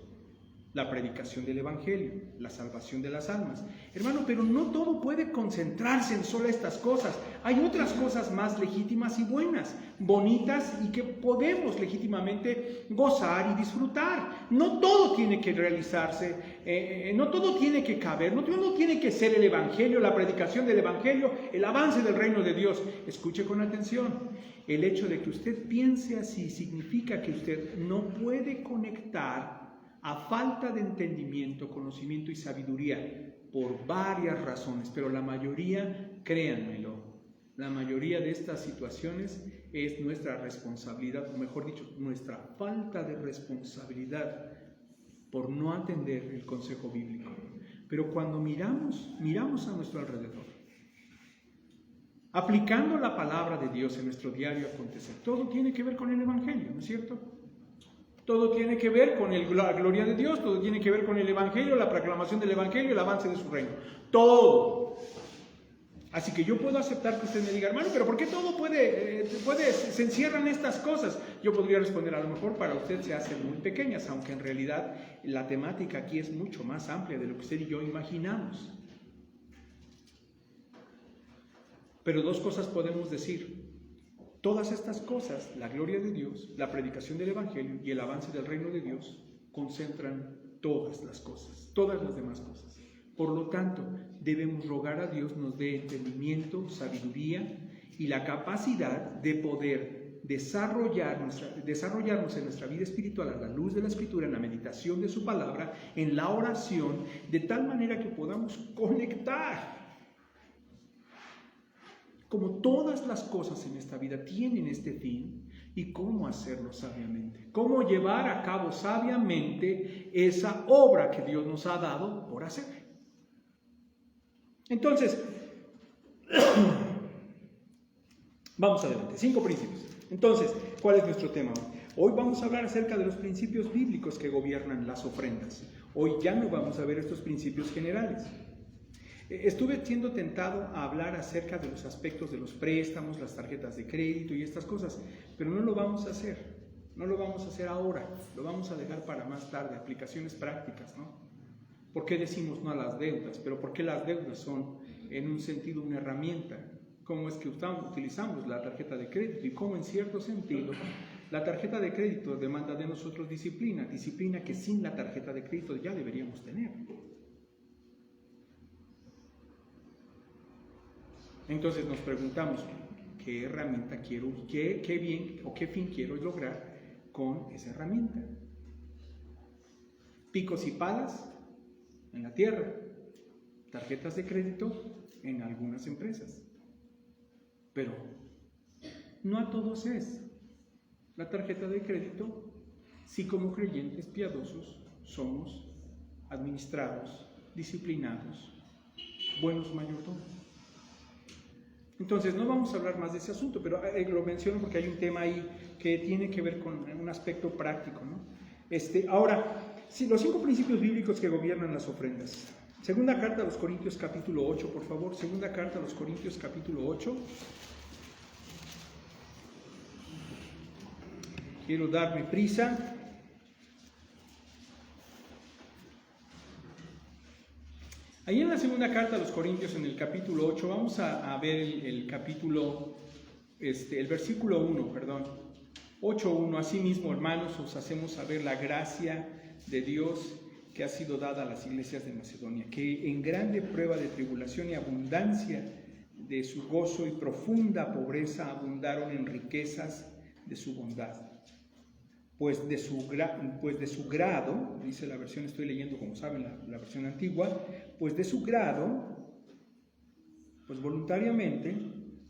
La predicación del Evangelio, la salvación de las almas. Hermano, pero no todo puede concentrarse en solo estas cosas. Hay otras cosas más legítimas y buenas, bonitas y que podemos legítimamente gozar y disfrutar. No todo tiene que realizarse, no todo tiene que caber, no todo tiene que ser el Evangelio, la predicación del Evangelio, el avance del reino de Dios. Escuche con atención. El hecho de que usted piense así significa que usted no puede conectar a falta de entendimiento, conocimiento y sabiduría, por varias razones, pero la mayoría, créanmelo, La mayoría de estas situaciones es nuestra responsabilidad, o mejor dicho, nuestra falta de responsabilidad por no atender el consejo bíblico. Pero cuando miramos a nuestro alrededor, aplicando la palabra de Dios en nuestro diario acontecer, todo tiene que ver con el Evangelio, ¿no es cierto? Todo tiene que ver con la gloria de Dios, todo tiene que ver con el Evangelio, la proclamación del Evangelio, el avance de su reino. Todo. Así que yo puedo aceptar que usted me diga, hermano, pero ¿por qué todo se encierran estas cosas? Yo podría responder, a lo mejor para usted se hacen muy pequeñas, aunque en realidad la temática aquí es mucho más amplia de lo que usted y yo imaginamos. Pero dos cosas podemos decir. Todas estas cosas, la gloria de Dios, la predicación del Evangelio y el avance del reino de Dios, concentran todas las cosas, todas las demás cosas. Por lo tanto, debemos rogar a Dios nos dé entendimiento, sabiduría y la capacidad de poder desarrollarnos en nuestra vida espiritual a la luz de la Escritura, en la meditación de su palabra, en la oración, de tal manera que podamos conectar. Como todas las cosas en esta vida tienen este fin, y cómo hacerlo sabiamente, cómo llevar a cabo sabiamente esa obra que Dios nos ha dado por hacer. Entonces, vamos adelante, 5 principios. Entonces, ¿cuál es nuestro tema? Hoy vamos a hablar acerca de los principios bíblicos que gobiernan las ofrendas. Hoy ya no vamos a ver estos principios generales. Estuve siendo tentado a hablar acerca de los aspectos de los préstamos, las tarjetas de crédito y estas cosas, pero no lo vamos a hacer. No lo vamos a hacer ahora, lo vamos a dejar para más tarde, aplicaciones prácticas, ¿no? ¿Por qué decimos no a las deudas? Pero ¿por qué las deudas son en un sentido una herramienta? ¿Cómo es que utilizamos la tarjeta de crédito? Y cómo en cierto sentido la tarjeta de crédito demanda de nosotros disciplina que sin la tarjeta de crédito ya deberíamos tener. Entonces nos preguntamos, ¿qué herramienta quiero, qué bien o qué fin quiero lograr con esa herramienta? Picos y palas en la tierra, tarjetas de crédito en algunas empresas, pero no a todos es. La tarjeta de crédito, si como creyentes piadosos somos administrados, disciplinados, buenos mayordomos. Entonces no vamos a hablar más de ese asunto, pero lo menciono porque hay un tema ahí que tiene que ver con un aspecto práctico, ¿no? Ahora, sí, los 5 principios bíblicos que gobiernan las ofrendas. Segunda carta a los Corintios capítulo 8, por favor. Segunda carta a los Corintios capítulo 8. Quiero darme prisa. Ahí en la segunda carta a los Corintios, en el capítulo 8, vamos a ver el capítulo, el versículo 1, 8:1. Asimismo, hermanos, os hacemos saber la gracia de Dios que ha sido dada a las iglesias de Macedonia, que en grande prueba de tribulación y abundancia de su gozo y profunda pobreza abundaron en riquezas de su bondad. Pues de su grado, dice la versión, estoy leyendo como saben la versión antigua, pues de su grado, pues voluntariamente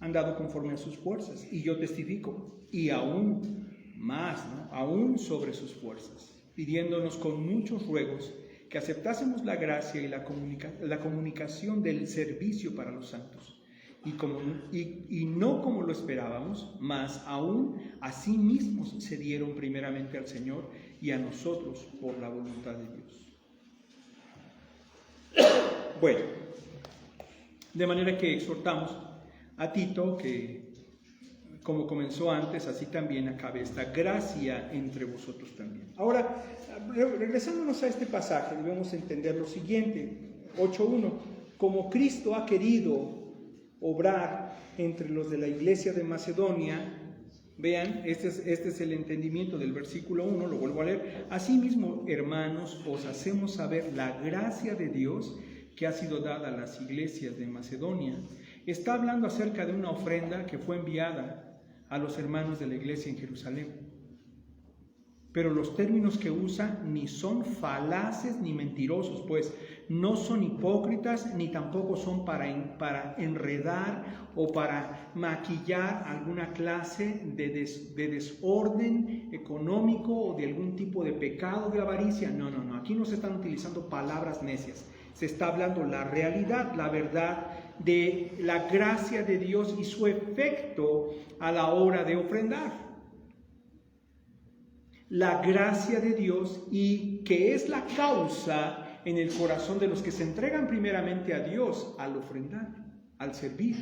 han dado conforme a sus fuerzas, y yo testifico, y aún más, ¿no? Aún sobre sus fuerzas, pidiéndonos con muchos ruegos que aceptásemos la gracia y la comunicación del servicio para los santos, y no como lo esperábamos, mas aún a sí mismos se dieron primeramente al Señor y a nosotros por la voluntad de Dios. Bueno, de manera que exhortamos a Tito que, como comenzó antes, así también acabe esta gracia entre vosotros también. Ahora, regresándonos a este pasaje, debemos entender lo siguiente, 8:1, como Cristo ha querido obrar entre los de la iglesia de Macedonia. Vean, este es el entendimiento del versículo 1, lo vuelvo a leer. Asimismo, hermanos, os hacemos saber la gracia de Dios que ha sido dada a las iglesias de Macedonia. Está hablando acerca de una ofrenda que fue enviada a los hermanos de la iglesia en Jerusalén. Pero los términos que usa ni son falaces ni mentirosos, pues no son hipócritas ni tampoco son para enredar o para maquillar alguna clase de desorden económico o de algún tipo de pecado de avaricia. No, aquí no se están utilizando palabras necias. Se está hablando la realidad, la verdad de la gracia de Dios y su efecto a la hora de ofrendar. La gracia de Dios, y que es la causa en el corazón de los que se entregan primeramente a Dios al ofrendar, al servir.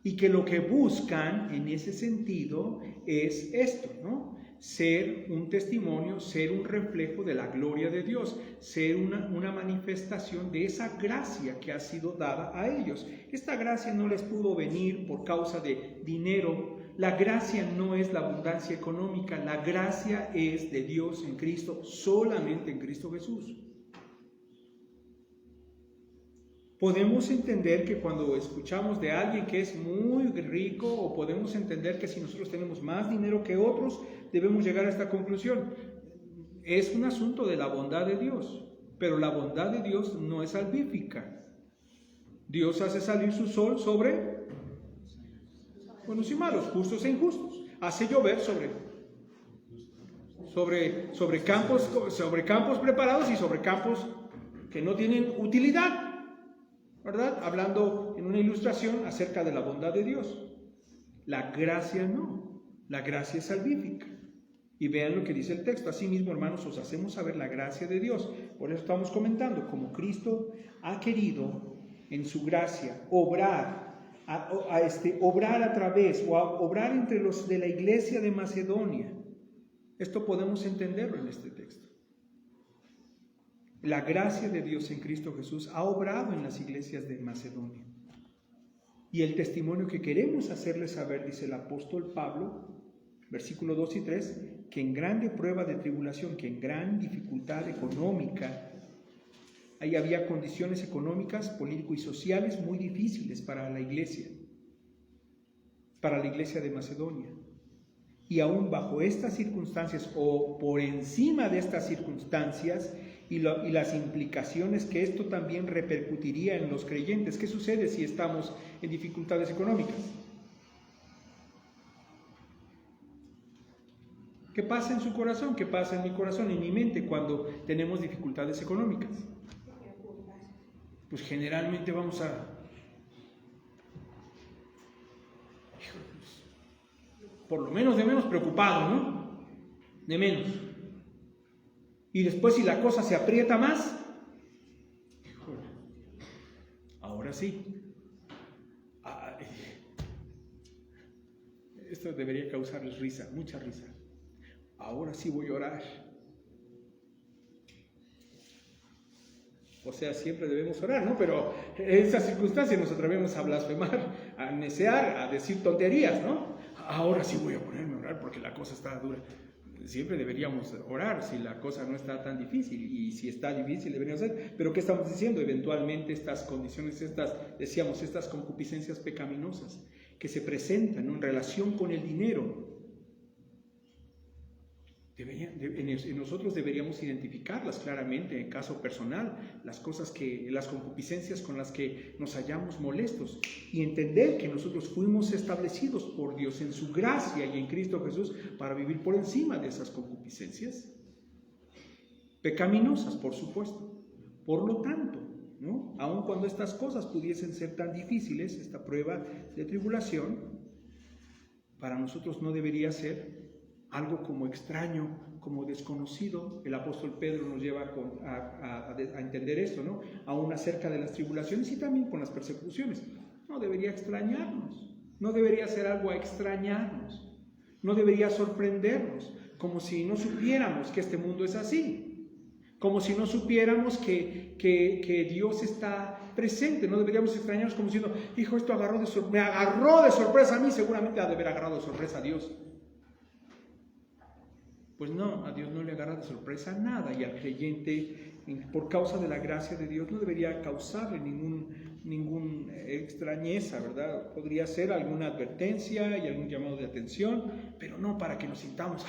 Y que lo que buscan en ese sentido es esto, ¿no? Ser un testimonio, ser un reflejo de la gloria de Dios, ser una manifestación de esa gracia que ha sido dada a ellos. Esta gracia no les pudo venir por causa de dinero. La gracia no es la abundancia económica, la gracia es de Dios en Cristo, solamente en Cristo Jesús. Podemos entender que cuando escuchamos de alguien que es muy rico, o podemos entender que si nosotros tenemos más dinero que otros, debemos llegar a esta conclusión. Es un asunto de la bondad de Dios, pero la bondad de Dios no es salvífica. Dios hace salir su sol sobre buenos y malos, justos e injustos. Hace llover sobre campos preparados y sobre campos que no tienen utilidad, ¿verdad? Hablando en una ilustración acerca de la bondad de Dios. La gracia no, la gracia es salvífica. Y vean lo que dice el texto. Asimismo, hermanos, os hacemos saber la gracia de Dios. Por eso estamos comentando, como Cristo ha querido en su gracia obrar a través o a obrar entre los de la iglesia de Macedonia. Esto podemos entenderlo en este texto. La gracia de Dios en Cristo Jesús ha obrado en las iglesias de Macedonia. Y el testimonio que queremos hacerles saber, dice el apóstol Pablo, versículos 2 y 3, que en grande prueba de tribulación, que en gran dificultad económica, ahí había condiciones económicas, políticas y sociales muy difíciles para la iglesia de Macedonia. Y aún bajo estas circunstancias, o por encima de estas circunstancias, y las implicaciones que esto también repercutiría en los creyentes. ¿Qué sucede si estamos en dificultades económicas? ¿Qué pasa en su corazón? ¿Qué pasa en mi corazón, en mi mente, cuando tenemos dificultades económicas? Pues generalmente vamos a... por lo menos de menos preocupado, ¿no? De menos. Y después si la cosa se aprieta más, ahora sí. Esto debería causarles risa, mucha risa. Ahora sí voy a orar. O sea, siempre debemos orar, ¿no? Pero en esas circunstancias nos atrevemos a blasfemar, a necear, a decir tonterías, ¿no? Ahora sí voy a ponerme a orar porque la cosa está dura. Siempre deberíamos orar si la cosa no está tan difícil, y si está difícil deberíamos hacer. Pero ¿qué estamos diciendo? Eventualmente estas condiciones, estas concupiscencias pecaminosas que se presentan en relación con el dinero, en nosotros deberíamos identificarlas claramente en caso personal, las concupiscencias con las que nos hallamos molestos, y entender que nosotros fuimos establecidos por Dios en su gracia y en Cristo Jesús para vivir por encima de esas concupiscencias pecaminosas, por supuesto. Por lo tanto, ¿no? Aun cuando estas cosas pudiesen ser tan difíciles, esta prueba de tribulación para nosotros no debería ser algo como extraño, como desconocido. El apóstol Pedro nos lleva a entender esto, ¿no? Aún acerca de las tribulaciones y también con las persecuciones. No debería extrañarnos, no debería ser algo a extrañarnos, no debería sorprendernos, como si no supiéramos que este mundo es así, como si no supiéramos que Dios está presente. No deberíamos extrañarnos como diciendo, hijo, esto me agarró de sorpresa a mí, seguramente ha de haber agarrado de sorpresa a Dios. Pues no, a Dios no le agarra de sorpresa nada, y al creyente, por causa de la gracia de Dios, no debería causarle extrañeza, ¿verdad? Podría ser alguna advertencia y algún llamado de atención, pero no para que nos sintamos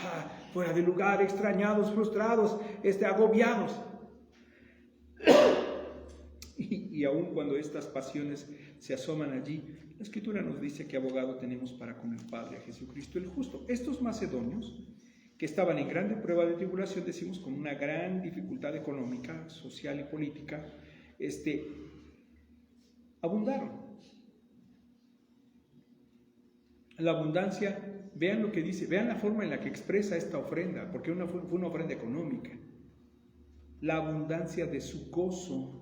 fuera de lugar, extrañados, frustrados, agobiados. Y aun cuando estas pasiones se asoman allí, la Escritura nos dice que abogado tenemos para con el Padre, a Jesucristo el justo. Estos macedonios, que estaban en grande prueba de tribulación, decimos, con una gran dificultad económica, social y política, abundaron. La abundancia, vean lo que dice, vean la forma en la que expresa esta ofrenda, porque fue una ofrenda económica. La abundancia de su gozo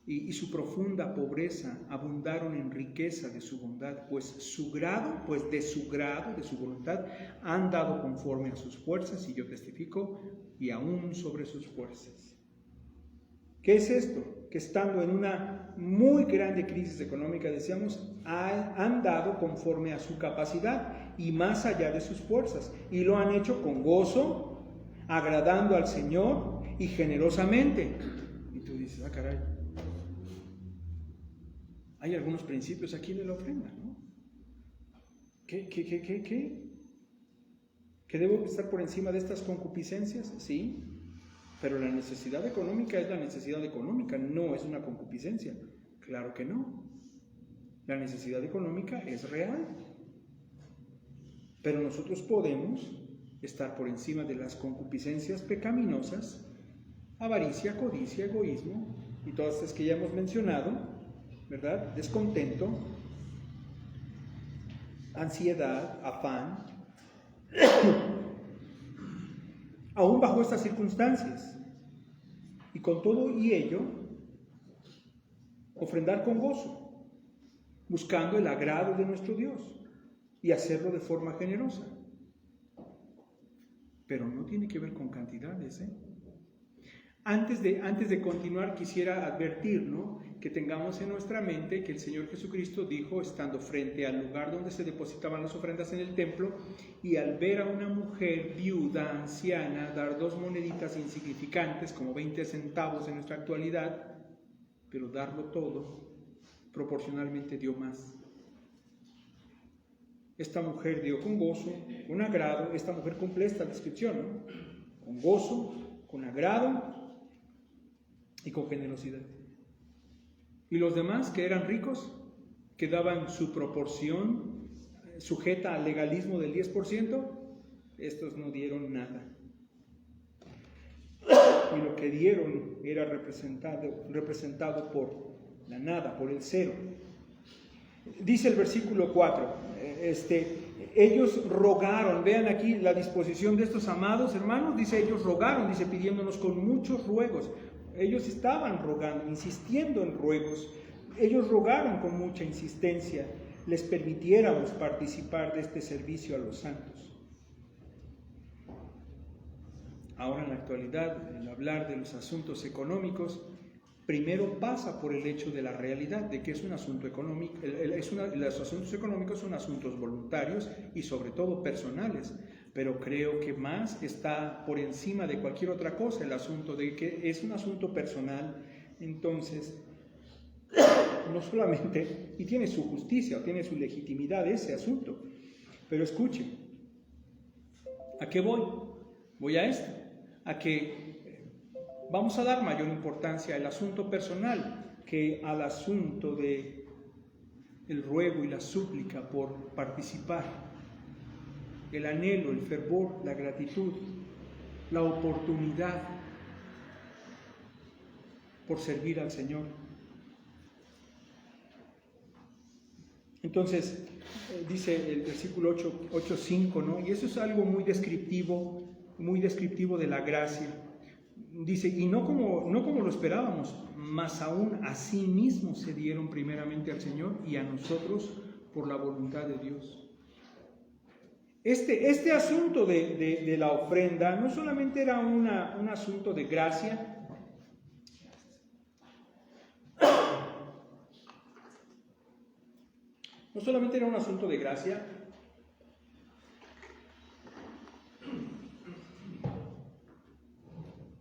y su profunda pobreza abundaron en riqueza de su bondad, pues de su grado, de su voluntad, han dado conforme a sus fuerzas, y yo testifico, y aún sobre sus fuerzas. ¿Qué es esto? Que estando en una muy grande crisis económica, decíamos, han dado conforme a su capacidad y más allá de sus fuerzas, y lo han hecho con gozo, agradando al Señor y generosamente. Y tú dices, caray, hay algunos principios aquí de la ofrenda, ¿no? ¿Qué? ¿Que debo estar por encima de estas concupiscencias? Sí. Pero la necesidad económica es la necesidad económica, no es una concupiscencia. Claro que no. La necesidad económica es real. Pero nosotros podemos estar por encima de las concupiscencias pecaminosas, avaricia, codicia, egoísmo, y todas estas que ya hemos mencionado, ¿verdad? Descontento, ansiedad, afán. Aún bajo estas circunstancias, y con todo y ello, ofrendar con gozo, buscando el agrado de nuestro Dios, y hacerlo de forma generosa. Pero no tiene que ver con cantidades, Antes de continuar, quisiera advertir, que tengamos en nuestra mente que el Señor Jesucristo dijo, estando frente al lugar donde se depositaban las ofrendas en el templo, y al ver a una mujer viuda, anciana, dar 2 moneditas insignificantes, como 20 centavos en nuestra actualidad, pero darlo todo, proporcionalmente dio más. Esta mujer dio con gozo, con agrado. Esta mujer cumple esta descripción, con gozo, con agrado y con generosidad. Y los demás, que eran ricos, que daban su proporción sujeta al legalismo del 10%, estos no dieron nada. Y lo que dieron era representado por la nada, por el cero. Dice el versículo 4, ellos rogaron, vean aquí la disposición de estos amados hermanos, dice ellos rogaron, dice pidiéndonos con muchos ruegos. Ellos estaban rogando, insistiendo en ruegos. Ellos rogaron con mucha insistencia, les permitiéramos participar de este servicio a los santos. Ahora en la actualidad, el hablar de los asuntos económicos, primero pasa por el hecho de la realidad, de que es un asunto económico, los asuntos económicos son asuntos voluntarios y sobre todo personales. Pero creo que más está por encima de cualquier otra cosa el asunto de que es un asunto personal. Entonces, no solamente, y tiene su justicia o tiene su legitimidad ese asunto, pero escuchen, ¿a qué voy? Voy a esto, a que vamos a dar mayor importancia al asunto personal que al asunto de el ruego y la súplica por participar. El anhelo, el fervor, la gratitud, la oportunidad por servir al Señor. Entonces, dice el versículo 8:5, ¿no? Y eso es algo muy descriptivo de la gracia. Dice, y no como lo esperábamos, mas aún a sí mismos se dieron primeramente al Señor y a nosotros por la voluntad de Dios. Este asunto de la ofrenda no solamente era un asunto de gracia,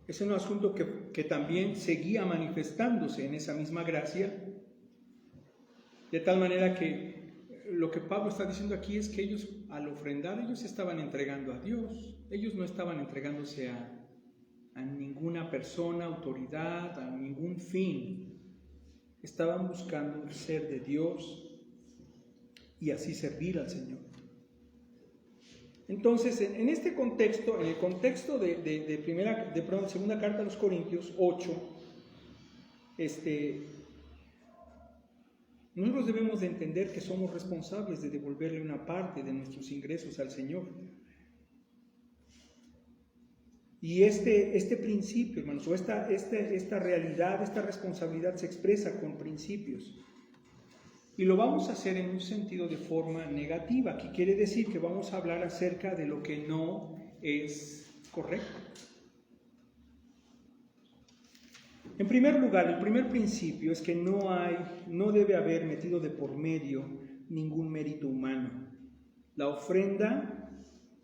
es un asunto que también seguía manifestándose en esa misma gracia De tal manera que lo que Pablo está diciendo aquí es que ellos, al ofrendar, ellos se estaban entregando a Dios. Ellos no estaban entregándose a ninguna persona, autoridad, a ningún fin. Estaban buscando ser de Dios y así servir al Señor. Entonces, en este contexto, en el contexto de segunda carta a los Corintios 8, nosotros debemos de entender que somos responsables de devolverle una parte de nuestros ingresos al Señor. Y este principio, hermanos, o esta realidad, esta responsabilidad se expresa con principios. Y lo vamos a hacer en un sentido de forma negativa, que quiere decir que vamos a hablar acerca de lo que no es correcto. En primer lugar, el primer principio es que no debe haber metido de por medio ningún mérito humano. La ofrenda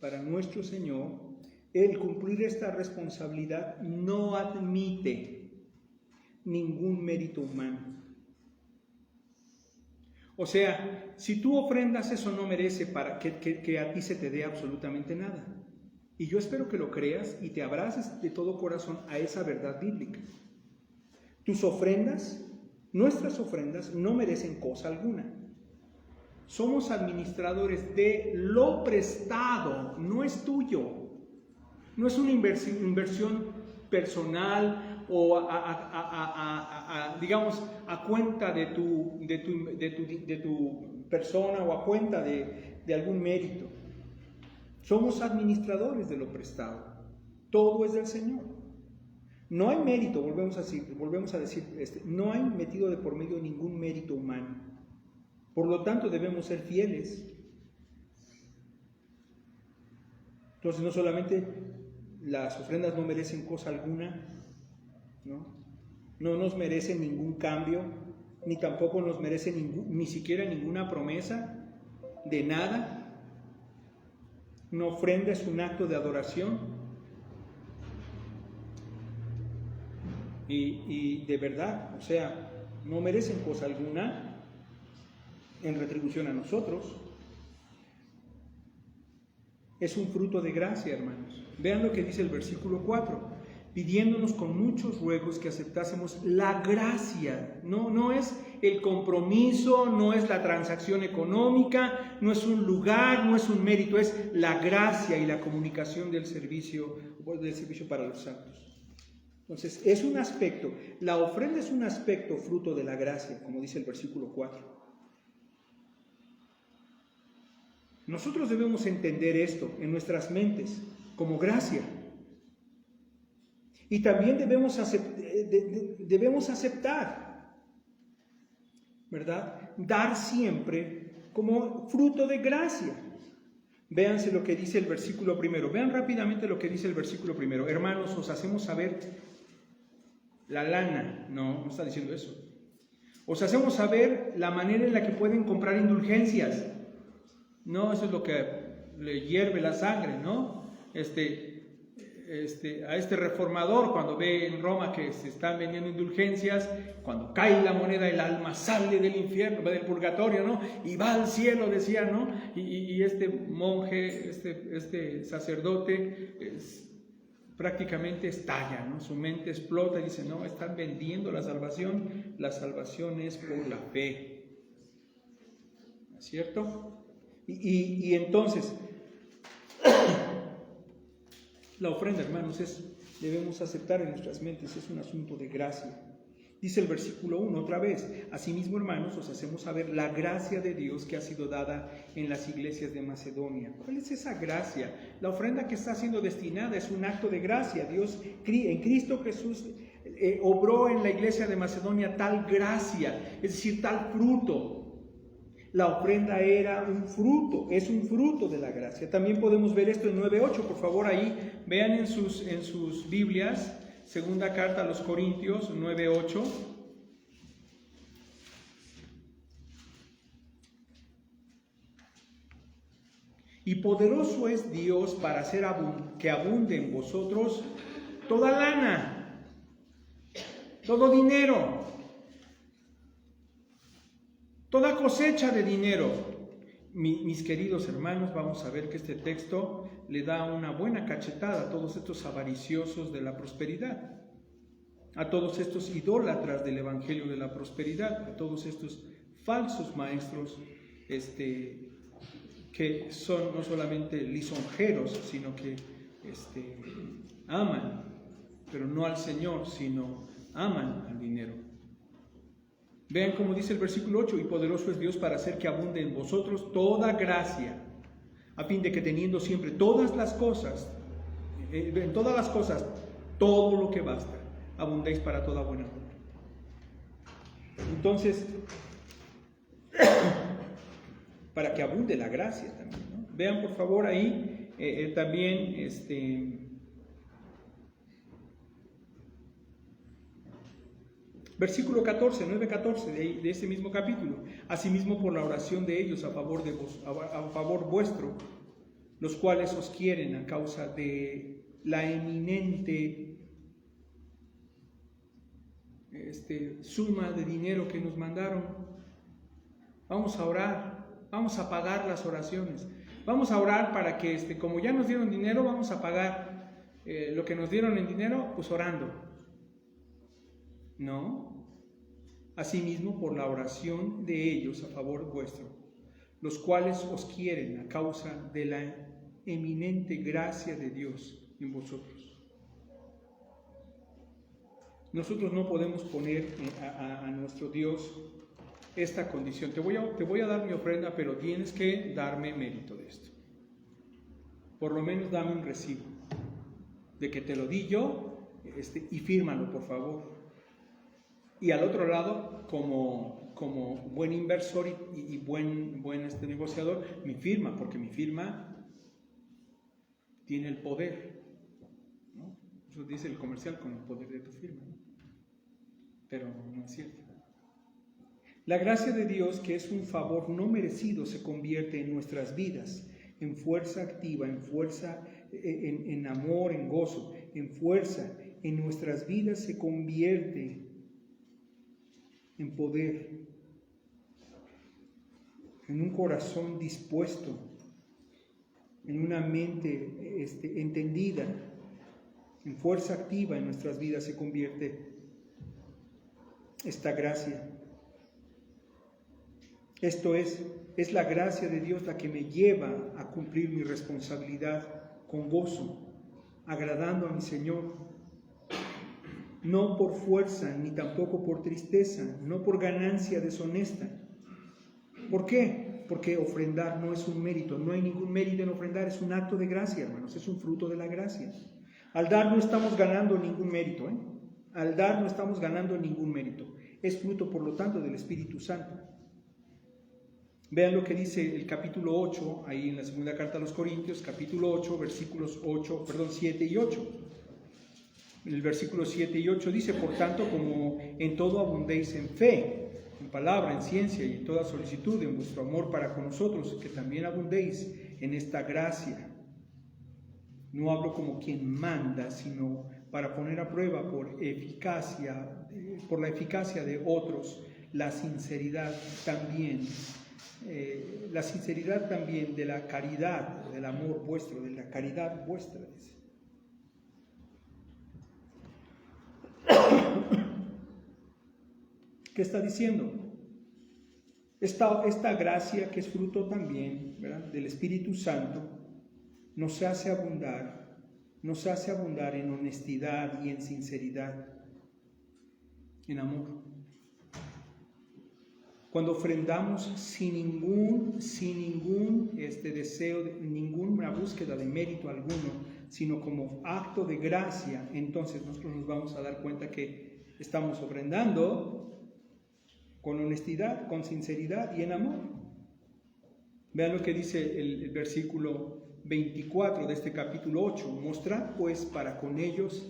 para nuestro Señor, el cumplir esta responsabilidad no admite ningún mérito humano. O sea, si tú ofrendas, eso no merece para que a ti se te dé absolutamente nada. Y yo espero que lo creas y te abraces de todo corazón a esa verdad bíblica. Tus ofrendas, nuestras ofrendas, no merecen cosa alguna. Somos administradores de lo prestado, no es tuyo. No es una inversión personal o digamos, a cuenta de tu persona o a cuenta de algún mérito. Somos administradores de lo prestado. Todo es del Señor. No hay mérito, volvemos a decir, no hay metido de por medio ningún mérito humano. Por lo tanto, debemos ser fieles. Entonces, no solamente las ofrendas no merecen cosa alguna, no nos merecen ningún cambio, ni tampoco nos merecen ni siquiera ninguna promesa de nada. Una ofrenda es un acto de adoración y de verdad, o sea, no merecen cosa alguna en retribución a nosotros. Es un fruto de gracia, hermanos. Vean lo que dice el versículo 4. Pidiéndonos con muchos ruegos que aceptásemos la gracia. No es el compromiso, no es la transacción económica, no es un lugar, no es un mérito, es la gracia y la comunicación del servicio para los santos. Entonces, es un aspecto, la ofrenda es un aspecto fruto de la gracia, como dice el versículo 4. Nosotros debemos entender esto en nuestras mentes como gracia. Y también debemos aceptar, ¿verdad? Dar siempre como fruto de gracia. Véanse lo que dice el versículo primero. Vean rápidamente lo que dice el versículo primero. Hermanos, os hacemos saber la lana. No está diciendo eso. Os hacemos saber la manera en la que pueden comprar indulgencias. No, eso es lo que le hierve la sangre, ¿no? A este reformador, cuando ve en Roma que se están vendiendo indulgencias, cuando cae la moneda, el alma sale del infierno, del purgatorio, ¿no? Y va al cielo, decía, ¿no? Y este monje, este sacerdote, prácticamente estalla, ¿no? Su mente explota y dice, no, están vendiendo la salvación es por la fe. ¿No es cierto? Y entonces, la ofrenda, hermanos, debemos aceptar en nuestras mentes, es un asunto de gracia. Dice el versículo 1 otra vez, asimismo, hermanos, os hacemos saber la gracia de Dios que ha sido dada en las iglesias de Macedonia. ¿Cuál es esa gracia? La ofrenda que está siendo destinada es un acto de gracia. Dios en Cristo Jesús obró en la iglesia de Macedonia tal gracia, es decir, tal fruto. La ofrenda era un fruto, es un fruto de la gracia. También podemos ver esto en 9:8, por favor, ahí vean en sus Biblias, segunda carta a los Corintios 9:8. Y poderoso es Dios para hacer que abunde en vosotros toda lana, todo dinero, Toda cosecha de dinero. Mis queridos hermanos, vamos a ver que este texto le da una buena cachetada a todos estos avariciosos de la prosperidad, a todos estos idólatras del evangelio de la prosperidad, a todos estos falsos maestros que son no solamente lisonjeros, sino que aman, pero no al Señor, sino aman al dinero. Vean cómo dice el versículo 8: y poderoso es Dios para hacer que abunde en vosotros toda gracia, a fin de que teniendo siempre todas las cosas, en todas las cosas, todo lo que basta, abundéis para toda buena obra. Entonces, para que abunde la gracia también, ¿no? Vean por favor ahí también versículo 14, 9-14 de ese mismo capítulo. Asimismo, por la oración de ellos a favor vuestro, los cuales os quieren a causa de la eminente suma de dinero que nos mandaron. Vamos a orar, vamos a pagar las oraciones. Vamos a orar para que, como ya nos dieron dinero, vamos a pagar lo que nos dieron en dinero, pues orando. No. Asimismo, por la oración de ellos a favor vuestro, los cuales os quieren a causa de la eminente gracia de Dios en vosotros. Nosotros no podemos poner a nuestro Dios esta condición: te voy a dar mi ofrenda, pero tienes que darme mérito de esto. Por lo menos dame un recibo de que te lo di yo, y fírmalo, por favor. Y al otro lado, como buen inversor y buen negociador, mi firma, porque mi firma tiene el poder, ¿no? Eso dice el comercial: con el poder de tu firma, ¿no? Pero no es cierto. La gracia de Dios, que es un favor no merecido, se convierte en nuestras vidas en fuerza activa, en fuerza, en amor, en gozo, en fuerza. En nuestras vidas se convierte en poder, en un corazón dispuesto, en una mente entendida, en fuerza activa. En nuestras vidas se convierte esta gracia. Esto es la gracia de Dios la que me lleva a cumplir mi responsabilidad con gozo, agradando a mi Señor. No por fuerza, ni tampoco por tristeza, no por ganancia deshonesta. ¿Por qué? Porque ofrendar no es un mérito, no hay ningún mérito en ofrendar, es un acto de gracia, hermanos, es un fruto de la gracia. Al dar no estamos ganando ningún mérito, Al dar no estamos ganando ningún mérito, es fruto, por lo tanto, del Espíritu Santo. Vean lo que dice el capítulo 8, ahí en la segunda carta a los Corintios, capítulo 8, versículos 7 y 8. En el versículo 7 y 8 dice: por tanto, como en todo abundéis en fe, en palabra, en ciencia y en toda solicitud, en vuestro amor para con nosotros, que también abundéis en esta gracia. No hablo como quien manda, sino para poner a prueba por la eficacia de otros, la sinceridad también de la caridad, del amor vuestro, de la caridad vuestra, dice. ¿Qué está diciendo? Esta gracia, que es fruto también, ¿verdad?, del Espíritu Santo, nos hace abundar en honestidad y en sinceridad, en amor. Cuando ofrendamos sin ningún deseo, ninguna búsqueda de mérito alguno, sino como acto de gracia, entonces nosotros nos vamos a dar cuenta que estamos ofrendando con honestidad, con sinceridad y en amor. Vean lo que dice el versículo 24 de este capítulo 8. Mostrad pues para con ellos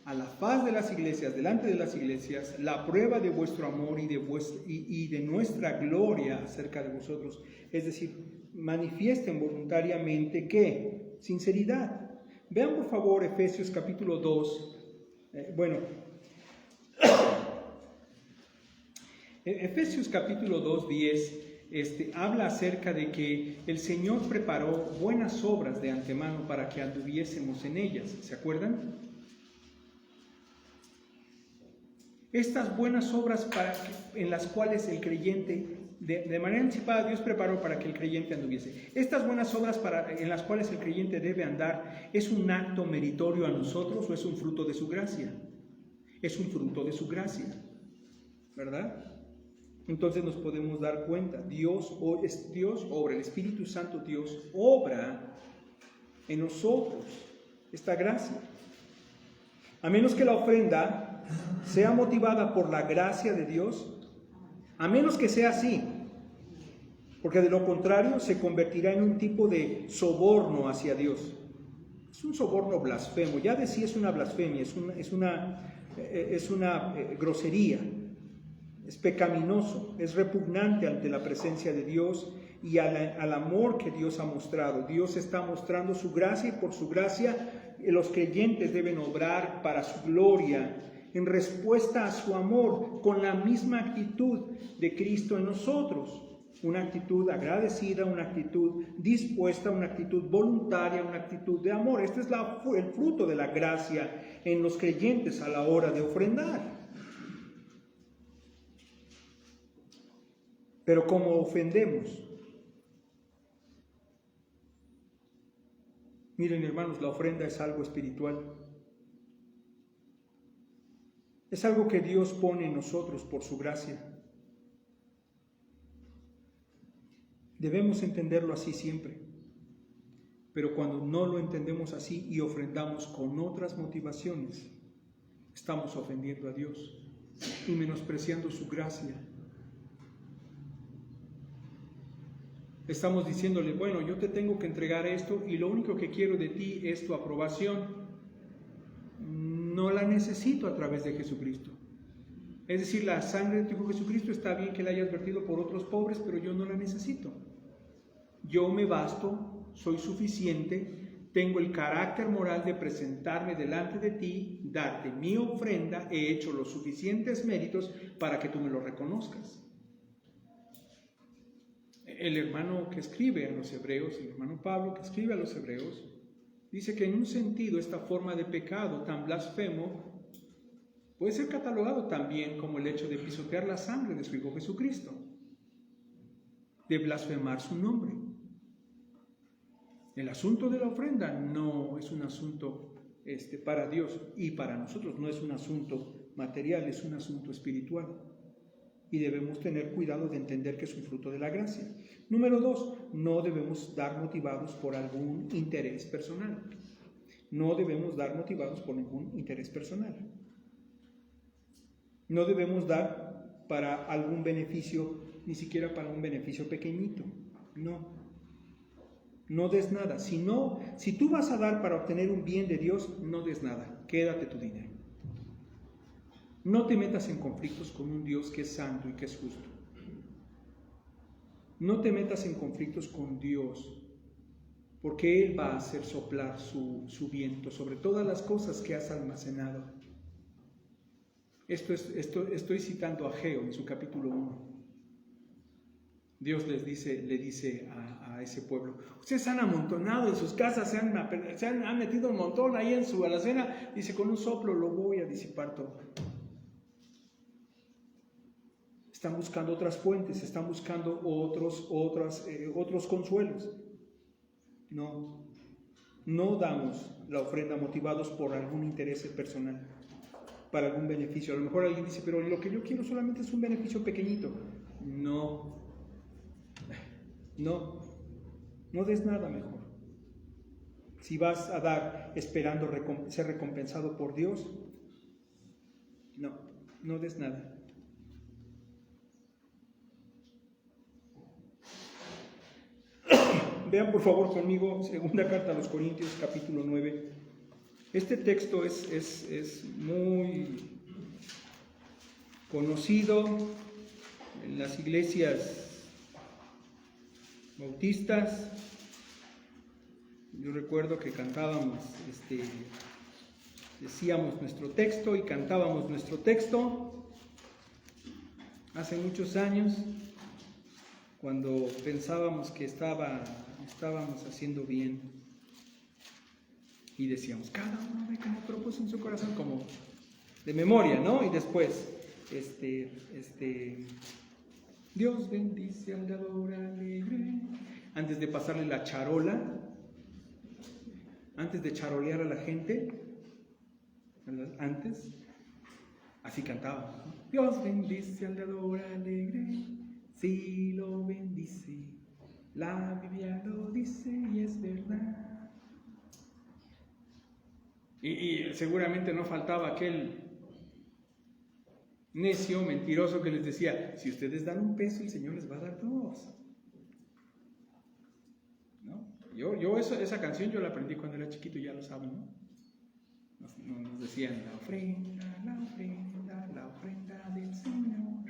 a la faz de las iglesias, delante de las iglesias, la prueba de vuestro amor y de nuestra gloria acerca de vosotros. Es decir, manifiesten voluntariamente ¿qué? Sinceridad. Vean por favor Efesios capítulo 2. Efesios capítulo 2, 10, habla acerca de que el Señor preparó buenas obras de antemano para que anduviésemos en ellas. ¿Se acuerdan? Estas buenas obras en las cuales el creyente, de manera anticipada, Dios preparó para que el creyente anduviese. Estas buenas obras en las cuales el creyente debe andar, ¿es un acto meritorio a nosotros o es un fruto de su gracia? Es un fruto de su gracia, ¿verdad? Entonces nos podemos dar cuenta, Dios obra, el Espíritu Santo Dios obra en nosotros esta gracia. A menos que la ofrenda sea motivada por la gracia de Dios, a menos que sea así, porque de lo contrario se convertirá en un tipo de soborno hacia Dios. Es un soborno blasfemo, ya de sí es una blasfemia, es una grosería, es pecaminoso, es repugnante ante la presencia de Dios y al amor que Dios ha mostrado. Dios está mostrando su gracia y por su gracia los creyentes deben obrar para su gloria en respuesta a su amor con la misma actitud de Cristo en nosotros. Una actitud agradecida, una actitud dispuesta, una actitud voluntaria, una actitud de amor. Este es el fruto de la gracia en los creyentes a la hora de ofrendar. Pero ¿cómo ofendemos? Miren, hermanos, la ofrenda es algo espiritual. Es algo que Dios pone en nosotros por su gracia. Debemos entenderlo así siempre. Pero cuando no lo entendemos así y ofrendamos con otras motivaciones, estamos ofendiendo a Dios y menospreciando su gracia. Estamos diciéndole, bueno, yo te tengo que entregar esto y lo único que quiero de ti es tu aprobación. No la necesito a través de Jesucristo. Es decir, la sangre de tu Hijo Jesucristo está bien que la hayas vertido por otros pobres, pero yo no la necesito. Yo me basto, soy suficiente, tengo el carácter moral de presentarme delante de ti, darte mi ofrenda, he hecho los suficientes méritos para que tú me lo reconozcas. El hermano que escribe a los hebreos, el hermano Pablo que escribe a los hebreos, dice que en un sentido esta forma de pecado tan blasfemo puede ser catalogado también como el hecho de pisotear la sangre de su Hijo Jesucristo, de blasfemar su nombre. El asunto de la ofrenda no es un asunto para Dios y para nosotros, no es un asunto material, es un asunto espiritual. Y debemos tener cuidado de entender que es un fruto de la gracia. Número 2, no debemos dar motivados por algún interés personal. No debemos dar motivados por ningún interés personal. No debemos dar para algún beneficio, ni siquiera para un beneficio pequeñito. No des nada. Si tú vas a dar para obtener un bien de Dios, no des nada. Quédate tu dinero. No te metas en conflictos con un Dios que es santo y que es justo. No te metas en conflictos con Dios, porque Él va a hacer soplar su viento sobre todas las cosas que has almacenado. Estoy citando a Ageo en su capítulo 1. Dios le dice a ese pueblo, ustedes se han amontonado en sus casas, se han metido un montón ahí en su alacena, dice, con un soplo lo voy a disipar todo. Están buscando otras fuentes, están buscando otros consuelos. No damos la ofrenda motivados por algún interés personal, para algún beneficio. A lo mejor alguien dice, pero lo que yo quiero solamente es un beneficio pequeñito. No des nada mejor. Si vas a dar esperando ser recompensado por Dios, no des nada. Vean por favor conmigo segunda carta a los Corintios capítulo 9. Este texto es muy conocido en las iglesias bautistas. Yo recuerdo que cantábamos, decíamos nuestro texto y cantábamos nuestro texto. hace muchos años, cuando pensábamos que estábamos haciendo bien y decíamos, cada uno ve como propuso en su corazón, como de memoria, ¿no? Y después, Dios bendice al dador alegre. Antes de pasarle la charola, antes de charolear a la gente, ¿verdad? Antes, así cantábamos, ¿no? Dios bendice al dador alegre, si lo bendice, la Biblia lo dice y es verdad. Y seguramente no faltaba aquel necio, mentiroso que les decía, si ustedes dan $1, el Señor les va a dar 2. ¿No? Esa canción yo la aprendí cuando era chiquito, ya lo saben, ¿no? Nos decían, la ofrenda del Señor,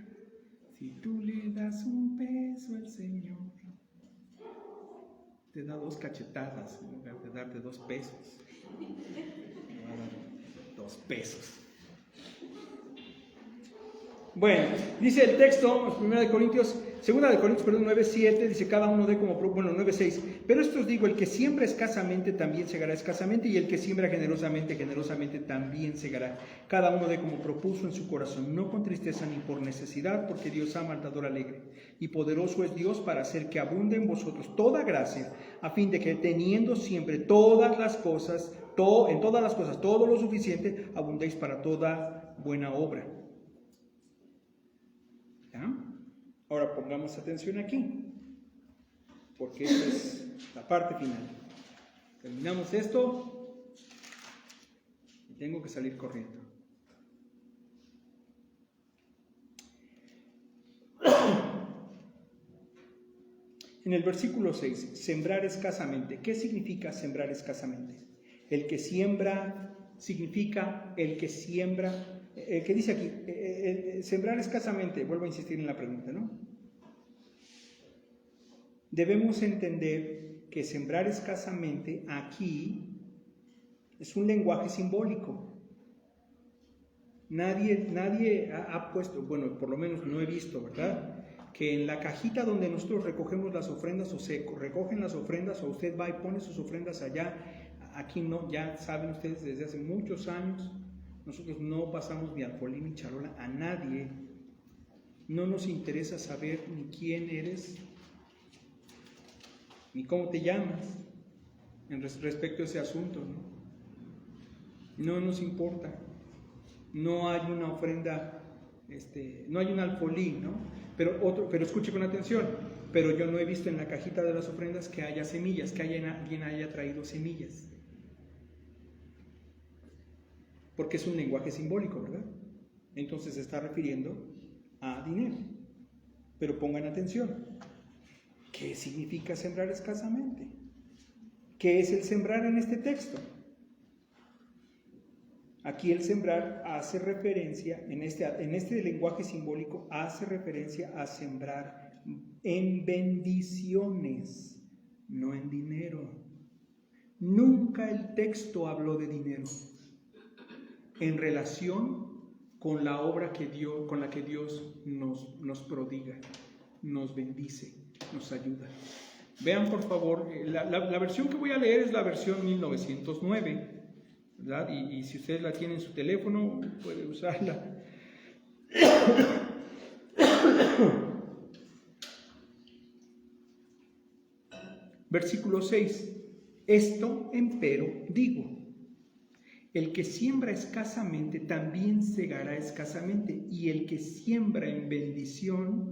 si tú le das $1, el Señor te da 2 cachetadas en lugar de darte $2. Te va a dar $2. Bueno, dice el texto, 2 de Corintios 9:7, dice cada uno de como, bueno, 9:6, pero esto os digo, el que siembra escasamente también segará escasamente, y el que siembra generosamente, generosamente también segará. Cada uno de como propuso en su corazón, no con tristeza ni por necesidad, porque Dios ama al dador alegre, y poderoso es Dios para hacer que abunde en vosotros toda gracia, a fin de que teniendo siempre en todas las cosas, todo lo suficiente, abundéis para toda buena obra. ¿Ya? Ahora pongamos atención aquí, porque esta es la parte final. Terminamos esto y tengo que salir corriendo. En el versículo 6, sembrar escasamente. ¿Qué significa sembrar escasamente? El que siembra significa el que siembra. ¿Qué dice aquí? Sembrar escasamente, vuelvo a insistir en la pregunta, ¿no? Debemos entender que sembrar escasamente aquí es un lenguaje simbólico. Nadie ha puesto, bueno, por lo menos no he visto, ¿verdad?, que en la cajita donde nosotros recogemos las ofrendas, o se recogen las ofrendas, o usted va y pone sus ofrendas allá, aquí no, ya saben ustedes, desde hace muchos años, nosotros no pasamos ni alfolí ni charola a nadie. No nos interesa saber ni quién eres, ni cómo te llamas, en respecto a ese asunto, ¿no? No nos importa. No hay una ofrenda, no hay un alfolí, ¿no? Pero escuche con atención, pero yo no he visto en la cajita de las ofrendas que haya semillas, que alguien haya traído semillas. Porque es un lenguaje simbólico, ¿verdad? Entonces se está refiriendo a dinero. Pero pongan atención. ¿Qué significa sembrar escasamente? ¿Qué es el sembrar en este texto? Aquí el sembrar hace referencia, en este lenguaje simbólico, hace referencia a sembrar en bendiciones, no en dinero. Nunca el texto habló de dinero en relación con la obra con la que Dios nos prodiga, nos bendice, nos ayuda. Vean por favor, la versión que voy a leer es la versión 1909, ¿verdad? Y si ustedes la tienen en su teléfono, puede usarla. Versículo 6. Esto, empero, digo: el que siembra escasamente también segará escasamente, y el que siembra en bendiciones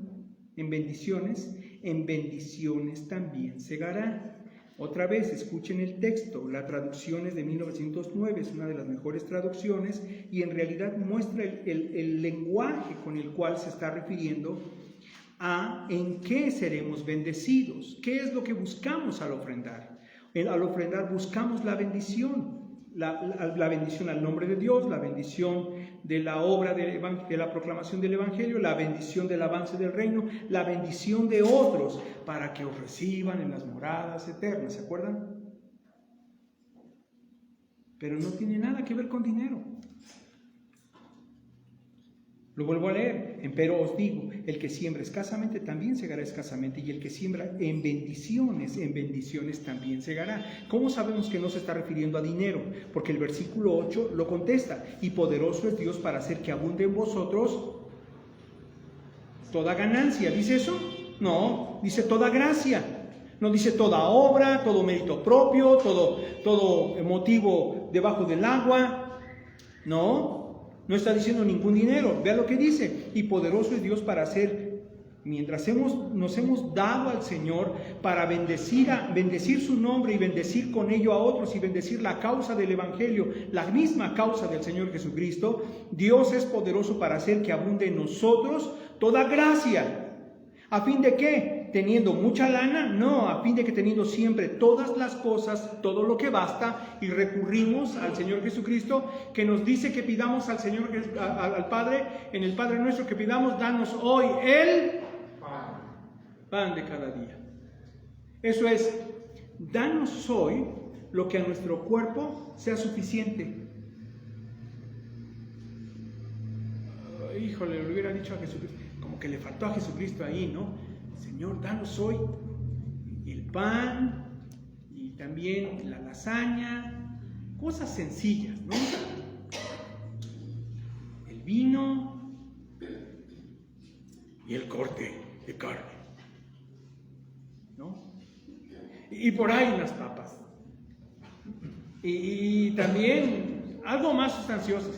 también segará. Otra vez, escuchen el texto. La traducción es de 1909, es una de las mejores traducciones, y en realidad muestra el lenguaje con el cual se está refiriendo a en qué seremos bendecidos. ¿Qué es lo que buscamos al ofrendar? Al ofrendar buscamos la bendición. La bendición al nombre de Dios, la bendición de la obra de la proclamación del Evangelio, la bendición del avance del reino, la bendición de otros para que os reciban en las moradas eternas, ¿se acuerdan? Pero no tiene nada que ver con dinero. Lo vuelvo a leer. Empero os digo, el que siembra escasamente también segará escasamente, y el que siembra en bendiciones también segará. ¿Cómo sabemos que no se está refiriendo a dinero? Porque el versículo 8 lo contesta: y poderoso es Dios para hacer que abunde en vosotros toda ganancia. ¿Dice eso? No, dice toda gracia. No dice toda obra, todo mérito propio, todo motivo debajo del agua. No está diciendo ningún dinero. Vea lo que dice: y poderoso es Dios para hacer, mientras nos hemos dado al Señor para bendecir su nombre y bendecir con ello a otros y bendecir la causa del Evangelio, la misma causa del Señor Jesucristo. Dios es poderoso para hacer que abunde en nosotros toda gracia. ¿A fin de qué? ¿Teniendo mucha lana? No, a fin de que teniendo siempre todas las cosas, todo lo que basta, y recurrimos al Señor Jesucristo, que nos dice que pidamos al Señor, al Padre, en el Padre nuestro, que pidamos: danos hoy el pan de cada día. Eso es, danos hoy lo que a nuestro cuerpo sea suficiente. Híjole, le hubiera dicho a Jesucristo, como que le faltó a Jesucristo ahí, ¿no? Señor, danos hoy el pan y también la lasaña, cosas sencillas, ¿no? El vino y el corte de carne, ¿no? Y por ahí unas papas. Y también algo más sustancioso.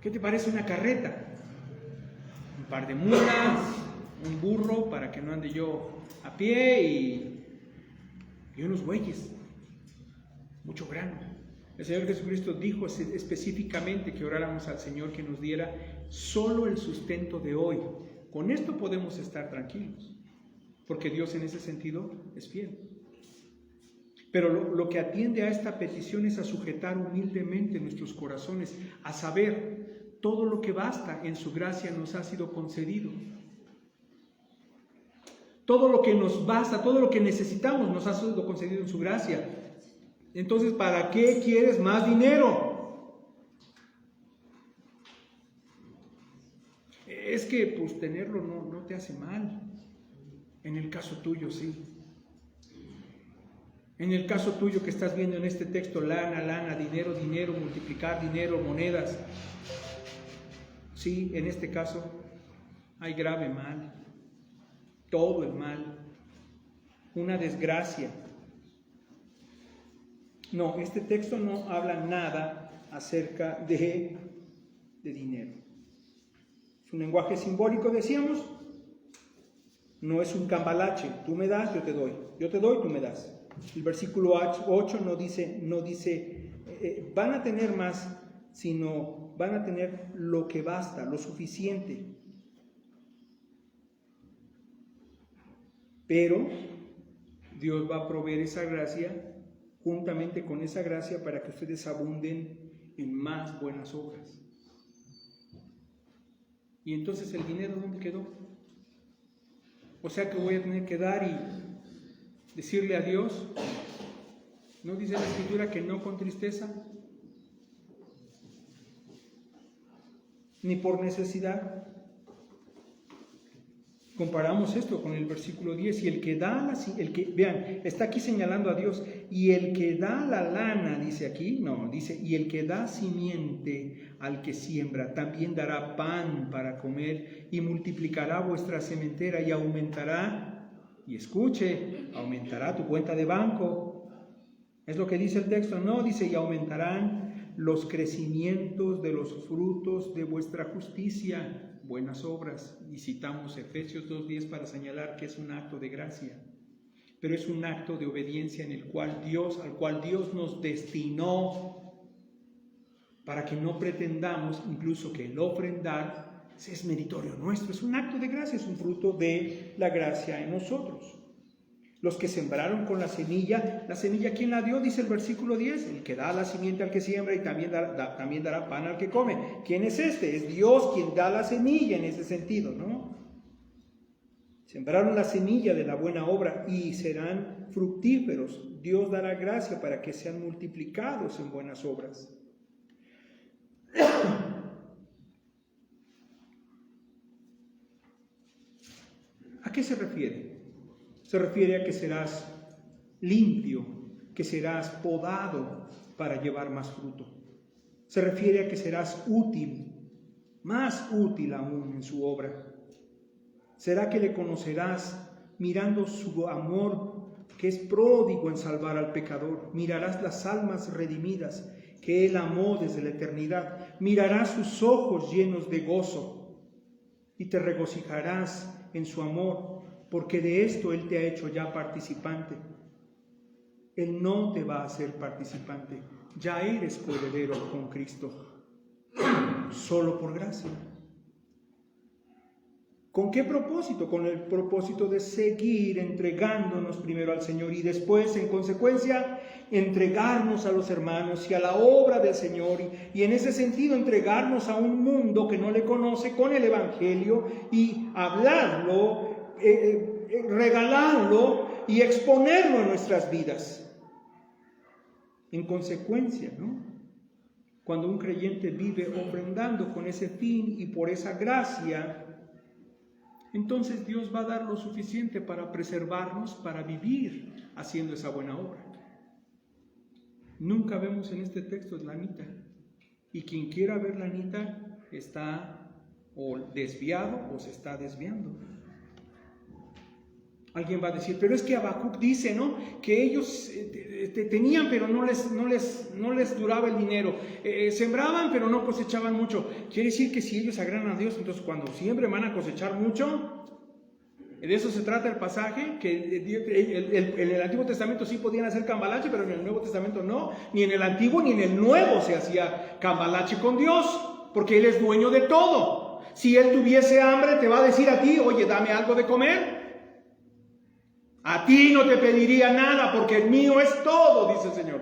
¿Qué te parece una carreta? Un par de mulas, un burro para que no ande yo a pie y unos bueyes, mucho grano. El Señor Jesucristo dijo específicamente que oráramos al Señor que nos diera solo el sustento de hoy. Con esto podemos estar tranquilos, porque Dios en ese sentido es fiel. Pero lo que atiende a esta petición es a sujetar humildemente nuestros corazones, a saber: todo lo que basta en su gracia nos ha sido concedido. Todo lo que nos basta, todo lo que necesitamos nos ha sido concedido en su gracia. Entonces, ¿para qué quieres más dinero? Es que pues tenerlo no te hace mal. En el caso tuyo sí. En el caso tuyo que estás viendo en este texto: lana, dinero, multiplicar dinero, monedas. Sí, en este caso hay grave mal, todo el mal, una desgracia. No, este texto no habla nada acerca de dinero. Es un lenguaje simbólico, decíamos. No es un cambalache: tú me das, yo te doy, tú me das. El versículo 8 no dice van a tener más, sino van a tener lo que basta, lo suficiente. Pero Dios va a proveer esa gracia, juntamente con esa gracia, para que ustedes abunden en más buenas obras. Y entonces, ¿el dinero dónde quedó? O sea que voy a tener que dar y decirle a Dios, ¿no dice la Escritura que no con tristeza? Ni por necesidad. Comparamos esto con el versículo 10: y el que da vean, está aquí señalando a Dios, y el que da la lana, dice aquí, no, dice, y el que da simiente al que siembra, también dará pan para comer, y multiplicará vuestra sementera, y aumentará, y escuche, aumentará tu cuenta de banco. Es lo que dice el texto, no, dice, y aumentarán los crecimientos de los frutos de vuestra justicia, buenas obras. Y citamos Efesios 2:10 para señalar que es un acto de gracia, pero es un acto de obediencia al cual Dios nos destinó, para que no pretendamos incluso que el ofrendar es meritorio nuestro. Es un acto de gracia, es un fruto de la gracia en nosotros. Los que sembraron con la semilla, ¿quién la dio? Dice el versículo 10, el que da la simiente al que siembra y también dará pan al que come. ¿Quién es este? Es Dios quien da la semilla en ese sentido, ¿no? Sembraron la semilla de la buena obra y serán fructíferos. Dios dará gracia para que sean multiplicados en buenas obras. qué se refiere? Se refiere a que serás limpio, que serás podado para llevar más fruto. Se refiere a que serás útil, más útil aún en su obra. Será que le conocerás mirando su amor, que es pródigo en salvar al pecador. Mirarás las almas redimidas que Él amó desde la eternidad. Mirarás sus ojos llenos de gozo y te regocijarás en su amor, porque de esto Él te ha hecho ya participante. Él no te va a hacer participante, ya eres coheredero con Cristo, solo por gracia. ¿Con qué propósito? Con el propósito de seguir entregándonos primero al Señor y después, en consecuencia, entregarnos a los hermanos y a la obra del Señor, y en ese sentido entregarnos a un mundo que no le conoce con el Evangelio y hablarlo, regalarlo y exponerlo en nuestras vidas. En consecuencia, ¿no? Cuando un creyente vive ofrendando con ese fin y por esa gracia, entonces Dios va a dar lo suficiente para preservarnos, para vivir haciendo esa buena obra. Nunca vemos en este texto la anita. Y quien quiera ver la anita está o desviado o se está desviando. Alguien va a decir, pero es que Habacuc dice, ¿no?, que ellos tenían, pero no les duraba el dinero. Sembraban, pero no cosechaban mucho. Quiere decir que si ellos agradan a Dios, entonces cuando siembren van a cosechar mucho. De eso se trata el pasaje, que en el Antiguo Testamento sí podían hacer cambalache, pero en el Nuevo Testamento no. Ni en el Antiguo ni en el Nuevo se hacía cambalache con Dios, porque Él es dueño de todo. Si Él tuviese hambre, te va a decir a ti, oye, dame algo de comer. A ti no te pediría nada, porque el mío es todo, dice el Señor.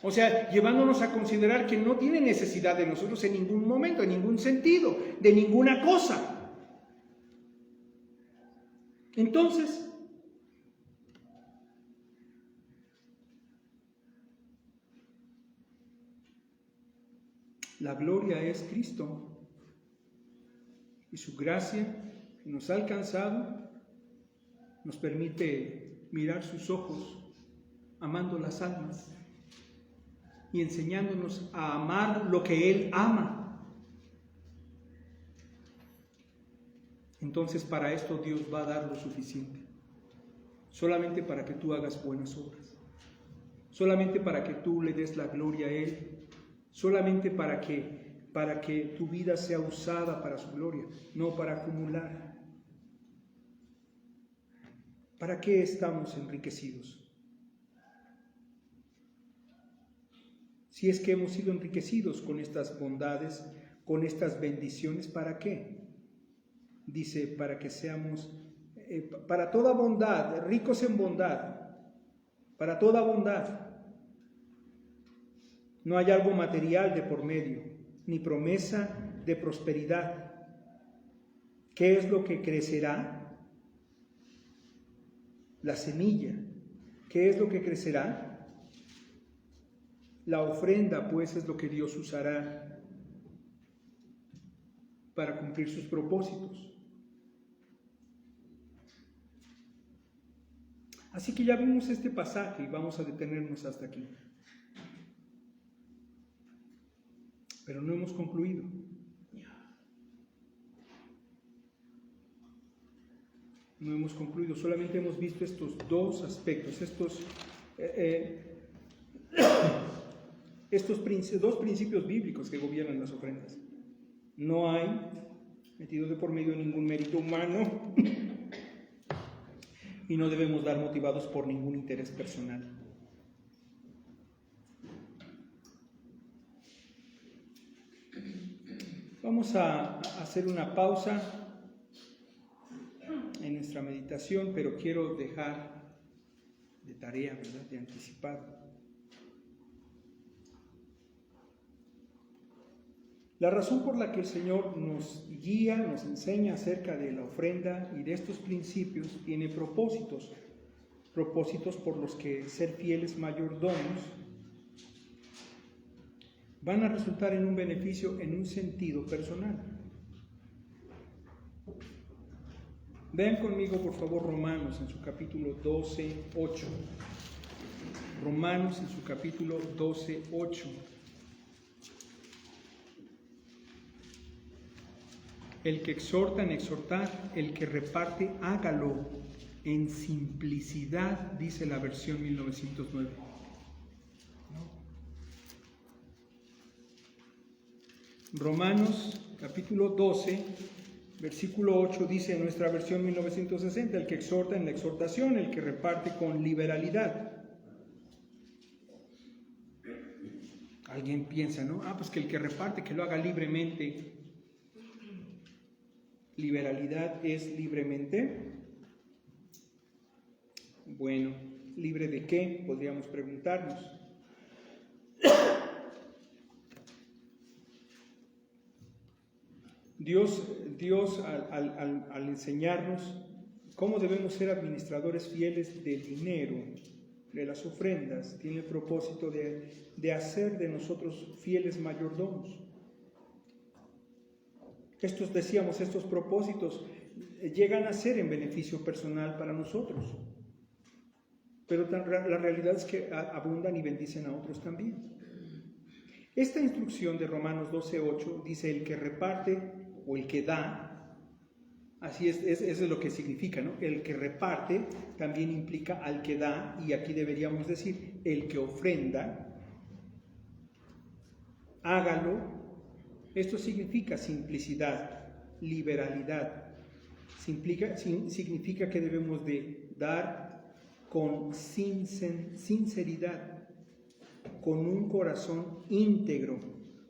O sea, llevándonos a considerar que no tiene necesidad de nosotros en ningún momento, en ningún sentido, de ninguna cosa. Entonces, la gloria es Cristo y su gracia que nos ha alcanzado nos permite mirar sus ojos, amando las almas y enseñándonos a amar lo que Él ama. Entonces, para esto Dios va a dar lo suficiente, solamente para que tú hagas buenas obras, solamente para que tú le des la gloria a Él, solamente para que tu vida sea usada para su gloria, no para acumular. ¿Para qué estamos enriquecidos? Si es que hemos sido enriquecidos con estas bondades, con estas bendiciones, ¿para qué? Dice, para que seamos, para toda bondad, ricos en bondad, para toda bondad. No hay algo material de por medio, ni promesa de prosperidad. ¿Qué es lo que crecerá? La semilla. ¿Qué es lo que crecerá? La ofrenda, pues, es lo que Dios usará para cumplir sus propósitos. Así que ya vimos este pasaje y vamos a detenernos hasta aquí. Pero no hemos concluido. No hemos concluido, solamente hemos visto estos dos aspectos, estos dos principios bíblicos que gobiernan las ofrendas. No hay metido de por medio ningún mérito humano y no debemos dar motivados por ningún interés personal. Vamos a hacer una pausa en nuestra meditación, pero quiero dejar de tarea, ¿verdad?, de anticipado. La razón por la que el Señor nos guía, nos enseña acerca de la ofrenda y de estos principios, tiene propósitos por los que ser fieles mayordomos van a resultar en un beneficio en un sentido personal. Vean conmigo, por favor, Romanos en su capítulo 12, 8. Romanos en su capítulo 12, 8. El que exhorta en exhortar, el que reparte, hágalo en simplicidad, dice la versión 1909. Romanos capítulo 12, versículo 8 dice en nuestra versión 1960, el que exhorta en la exhortación, el que reparte con liberalidad. Alguien piensa, ¿no? Pues que el que reparte, que lo haga libremente. ¿Liberalidad es libremente? Bueno, ¿libre de qué? Podríamos preguntarnos. Dios al enseñarnos cómo debemos ser administradores fieles del dinero, de las ofrendas, tiene el propósito de hacer de nosotros fieles mayordomos. Estos propósitos llegan a ser en beneficio personal para nosotros, pero la realidad es que abundan y bendicen a otros también. Esta instrucción de Romanos 12:8 dice el que reparte o el que da, así eso es lo que significa, ¿no? El que reparte también implica al que da, y aquí deberíamos decir el que ofrenda, hágalo. Esto significa simplicidad, liberalidad. Significa que debemos de dar con sinceridad, con un corazón íntegro,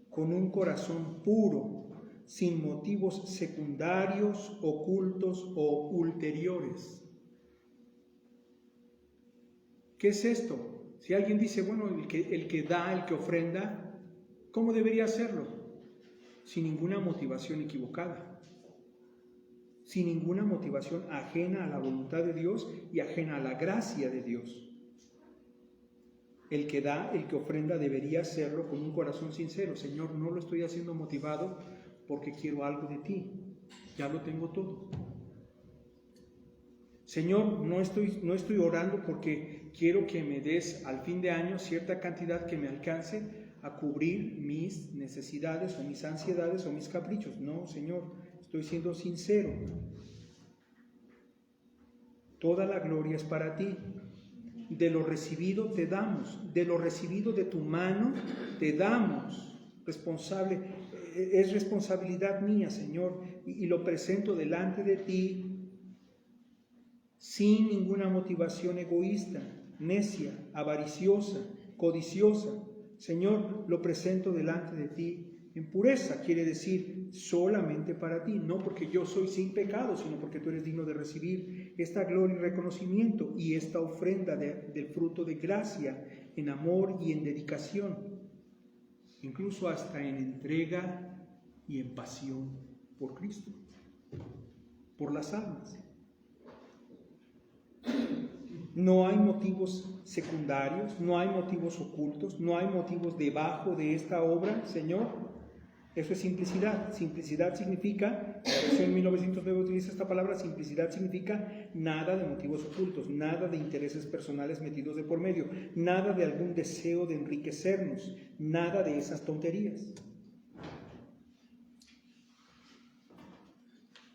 con un corazón puro, sin motivos secundarios, ocultos o ulteriores. ¿Qué es esto? Si alguien dice, bueno, el que da, el que ofrenda, ¿cómo debería hacerlo? Sin ninguna motivación equivocada, sin ninguna motivación ajena a la voluntad de Dios y ajena a la gracia de Dios. El que da, el que ofrenda, debería hacerlo con un corazón sincero. Señor, no lo estoy haciendo motivado porque quiero algo de ti, ya lo tengo todo. Señor, no estoy orando porque quiero que me des al fin de año cierta cantidad que me alcance a cubrir mis necesidades o mis ansiedades o mis caprichos. No, Señor, estoy siendo sincero. Toda la gloria es para ti. De lo recibido te damos, de lo recibido de tu mano te damos. Es responsabilidad mía, Señor, y lo presento delante de ti sin ninguna motivación egoísta, necia, avariciosa, codiciosa. Señor, lo presento delante de ti en pureza, quiere decir solamente para ti, no porque yo soy sin pecado, sino porque tú eres digno de recibir esta gloria y reconocimiento y esta ofrenda del fruto de gracia en amor y en dedicación, incluso hasta en entrega y en pasión por Cristo, por las almas. No hay motivos secundarios, no hay motivos ocultos, no hay motivos debajo de esta obra, Señor. Eso es simplicidad. Simplicidad significa, la versión 1909 utiliza esta palabra, simplicidad significa nada de motivos ocultos, nada de intereses personales metidos de por medio, nada de algún deseo de enriquecernos, nada de esas tonterías.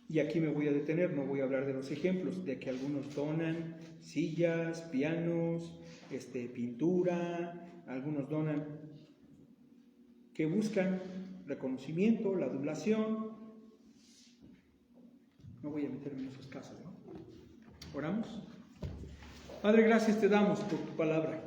Y aquí me voy a detener, no voy a hablar de los ejemplos, de que algunos donan sillas, pianos, pintura, algunos donan que buscan reconocimiento, la adulación. No voy a meterme en esos casos, ¿no? ¿Oramos? Padre, gracias te damos por tu palabra.